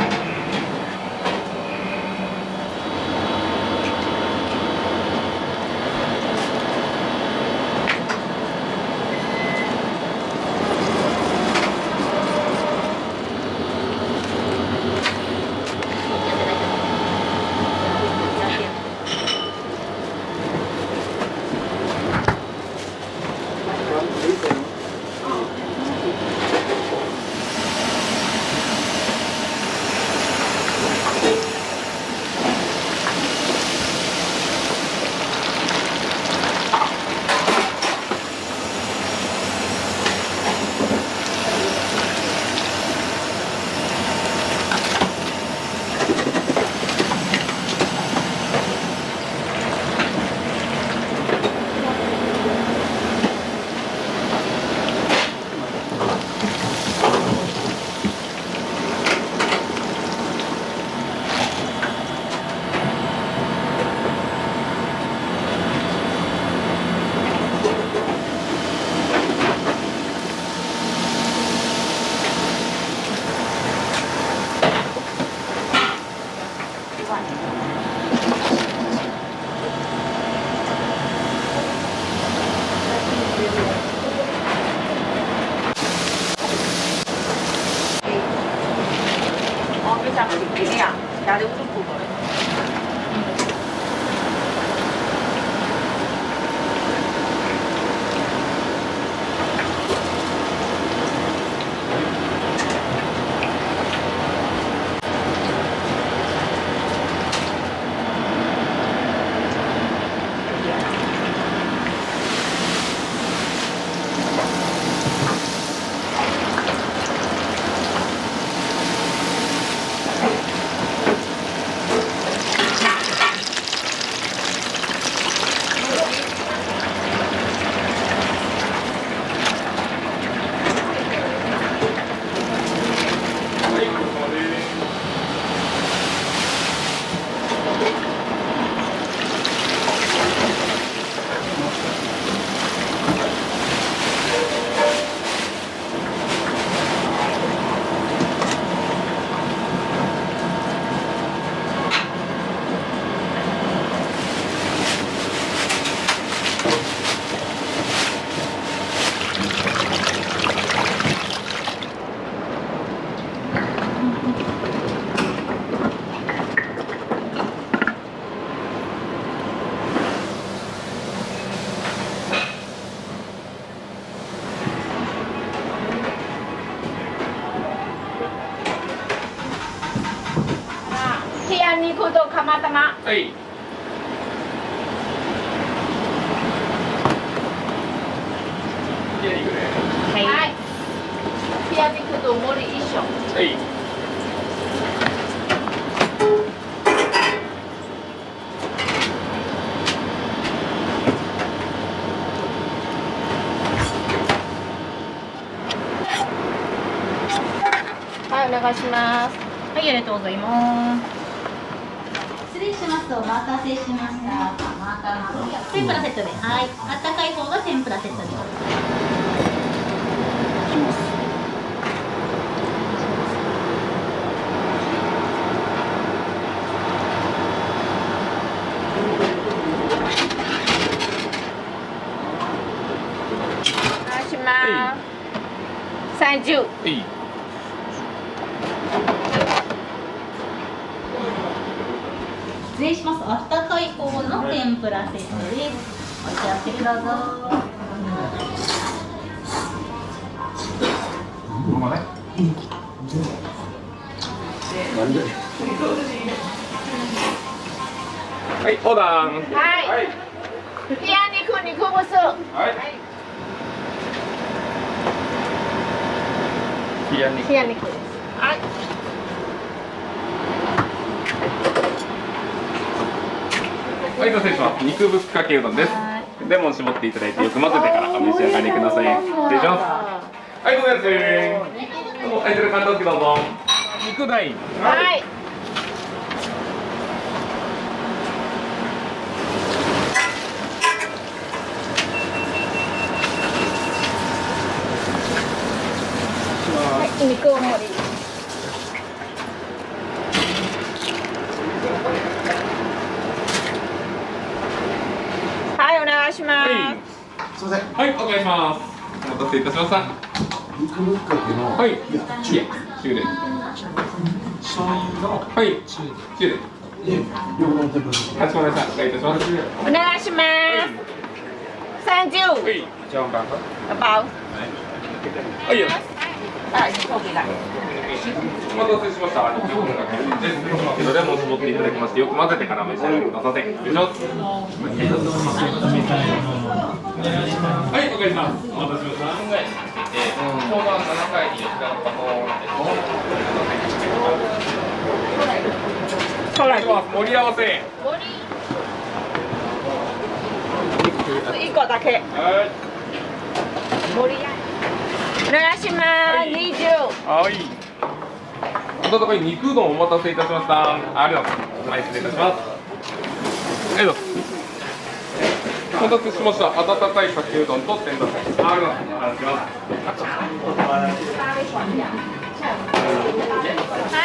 나를 우르고 거래.肉と釜玉。はい。はい。冷や肉と盛り一緒。はい。はい、お願いします。はい、ありがとうございます。失礼します。お待たせしました。天ぷらセットで、はい。あったかい方が天ぷらセットです。お願いします。30。いい。失礼します。あったかい方の天ぷらセットです。お気をつけください。はい、オーダー。はい。冷や肉、肉ぶす。はい。冷や肉。冷や肉です。はい。はい、ご失礼します。肉ぶっかけうどんです。レモン絞っていただいてよく混ぜてからお召し上がりください。失礼します。はい、ごめんなさい。はい、それ簡単にどうぞ。肉大。はい。肉を盛り。はい、お願いします。すみません。はい、お願いします。お待たせいたしました。肉ぶっかけの。はい。中で。醤油の。はい。中で。かしこまりました。お願いいたします。お願いします。30。はい。じゃあ、バウ。はい。はい、飛びが。お待たせしました。肉ぶっかけです。レモン絞っていただきまして、よく混ぜてからお召し上がりください。失礼します。はい、お願いします。お待たせしました。昭和7回に吉田の盛り合わせ。1個だけ。はい。盛り合い。お願いします。20。はい。温かい肉うどんお待たせいたしました。ありがとうございます。はい、失礼いたします。はい、どうぞ。お待たせしました。温かいかけうどんと天ぷら。ありがとうございます。はい、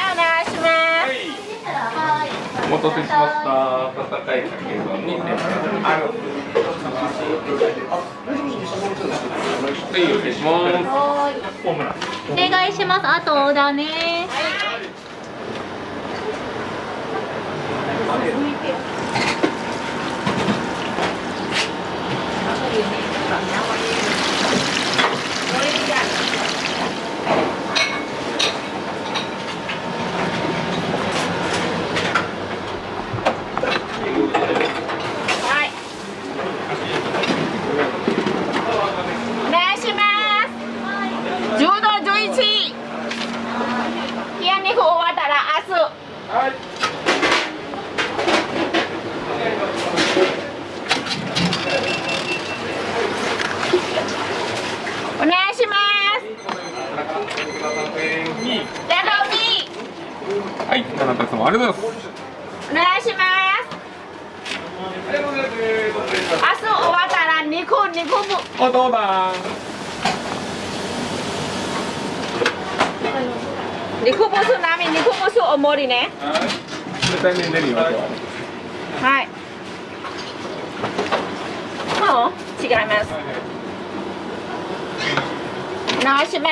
お願いします。はい。お待たせしました。温かいかけうどんに天ぷら。ありがとうございます。はい、お願いします。お願いします。あとオーダーね。お願いします。10度11。冷や肉終わったら明日。お願いします。じゃあどうぞ。はい、田中さんありがとうございます。お願いします。明日終わったら肉分。おどうだ。肉ブス並み肉ブスお盛りね。冷たい麺出るよ。はい。もう違います。お願いします。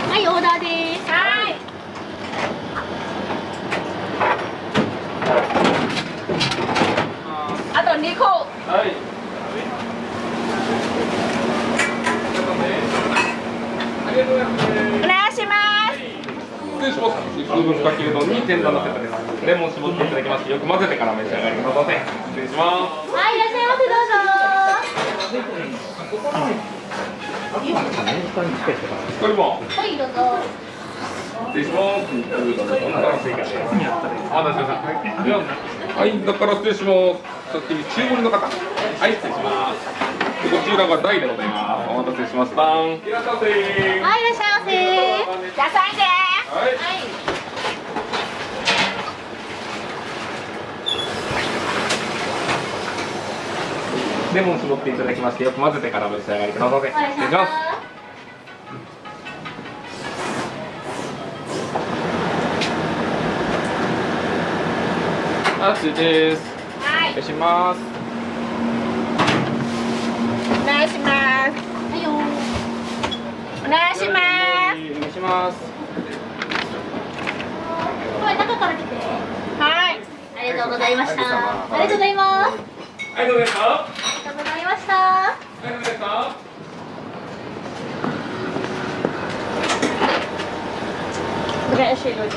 はい、オーダーです。はい。あと2個。はい。お願いします。失礼します。肉ぶっかけうどんに天丼のセットです。レモン絞っていただきまして、よく混ぜてから召し上がりください。失礼します。はい、いらっしゃいませ、どうぞ。はい、どうぞ。失礼します。はい、だから失礼します。先に中盛りの方。はい、失礼します。こちらが大でございます。お待たせしました。いらっしゃいませ。はい、いらっしゃいませ。野菜で。はい。レモン絞っていただきまして、よく混ぜてからお召し上がりください。失礼します。あ、ついです。はい。お願いします。お願いします。はいよ。お願いします。お願いします。これ中から来て。はい。ありがとうございました。ありがとうございます。ありがとうございました。ありがとうございました。ありがとうございました。お願いします。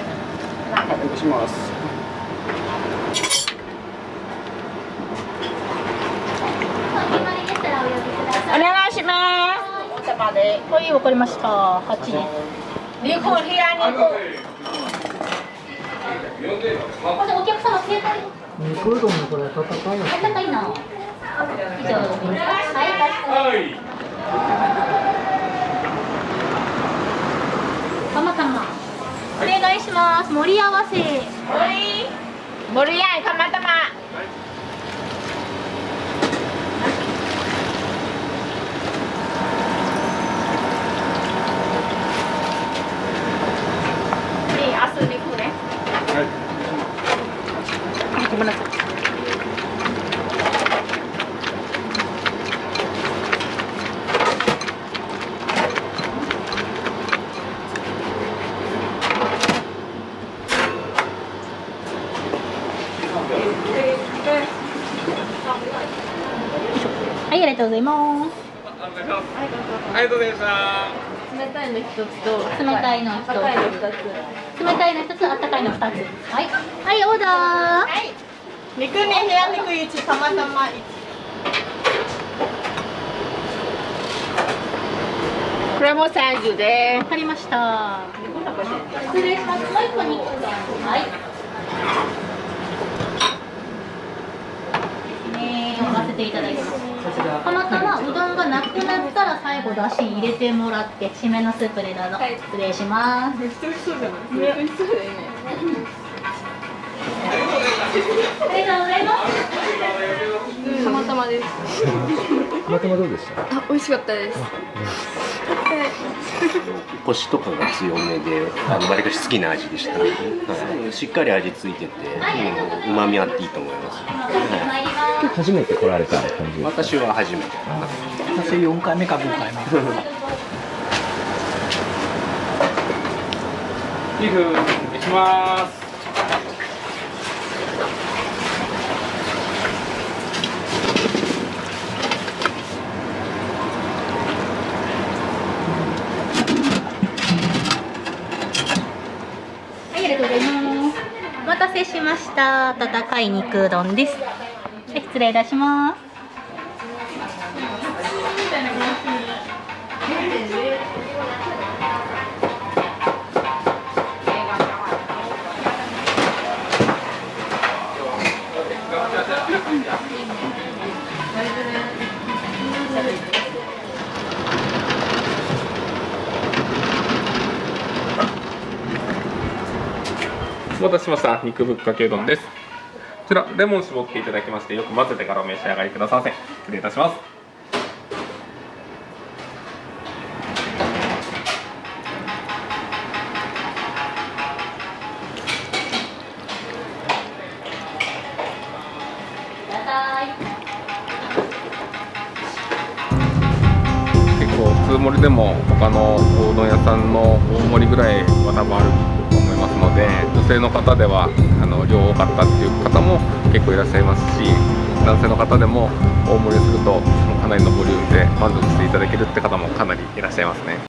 お願いします。お願いします。お玉で。はい、わかりました。8です。肉、冷や肉。お客様、携帯。肉うどんのこれ温かいの。温かいの。以上です。はい。たまたま。お願いします。盛り合わせ。盛り合い、たまたま。明日肉ね。はい。ごめんなさい。はい、ありがとうございます。ありがとうございました。冷たいの一つと冷たいの一つ、冷たいの一つ、あったかいの二つ。はい、はい、オーダー。はい。肉ね、部屋肉一、たまたま一。これも30で。わかりました。失礼します。もう一個肉うどん。はい。お待たせていただきます。たまたまうどんがなくなったら最後だし入れてもらって締めのスープでどうぞ。失礼します。めっちゃ美味しそうじゃない。めっちゃ美味しそうだよね。ありがとうございます。たまたまです。たまたまどうでした？あ、美味しかったです。コシとかが強めで、わりかし好きな味でした。はい、しっかり味付いてて、旨味あっていいと思います。今日初めて来られた感じですか？私は初めて。私4回目か5回目。ビーフお願いします。はい、ありがとうございます。お待たせしました。温かい肉うどんです。はい、失礼いたします。お待たせしました。肉ぶっかけうどんです。こちらレモン絞っていただきまして、よく混ぜてからお召し上がりください。失礼いたします。結構普通盛りでも他のおうどん屋さんの大盛りぐらいは多分あると思いますので、女性の方では量多かったっていう方も結構いらっしゃいますし、男性の方でも大盛りするとかなりのボリュームで満足していただけるって方もかなりいらっしゃいますね。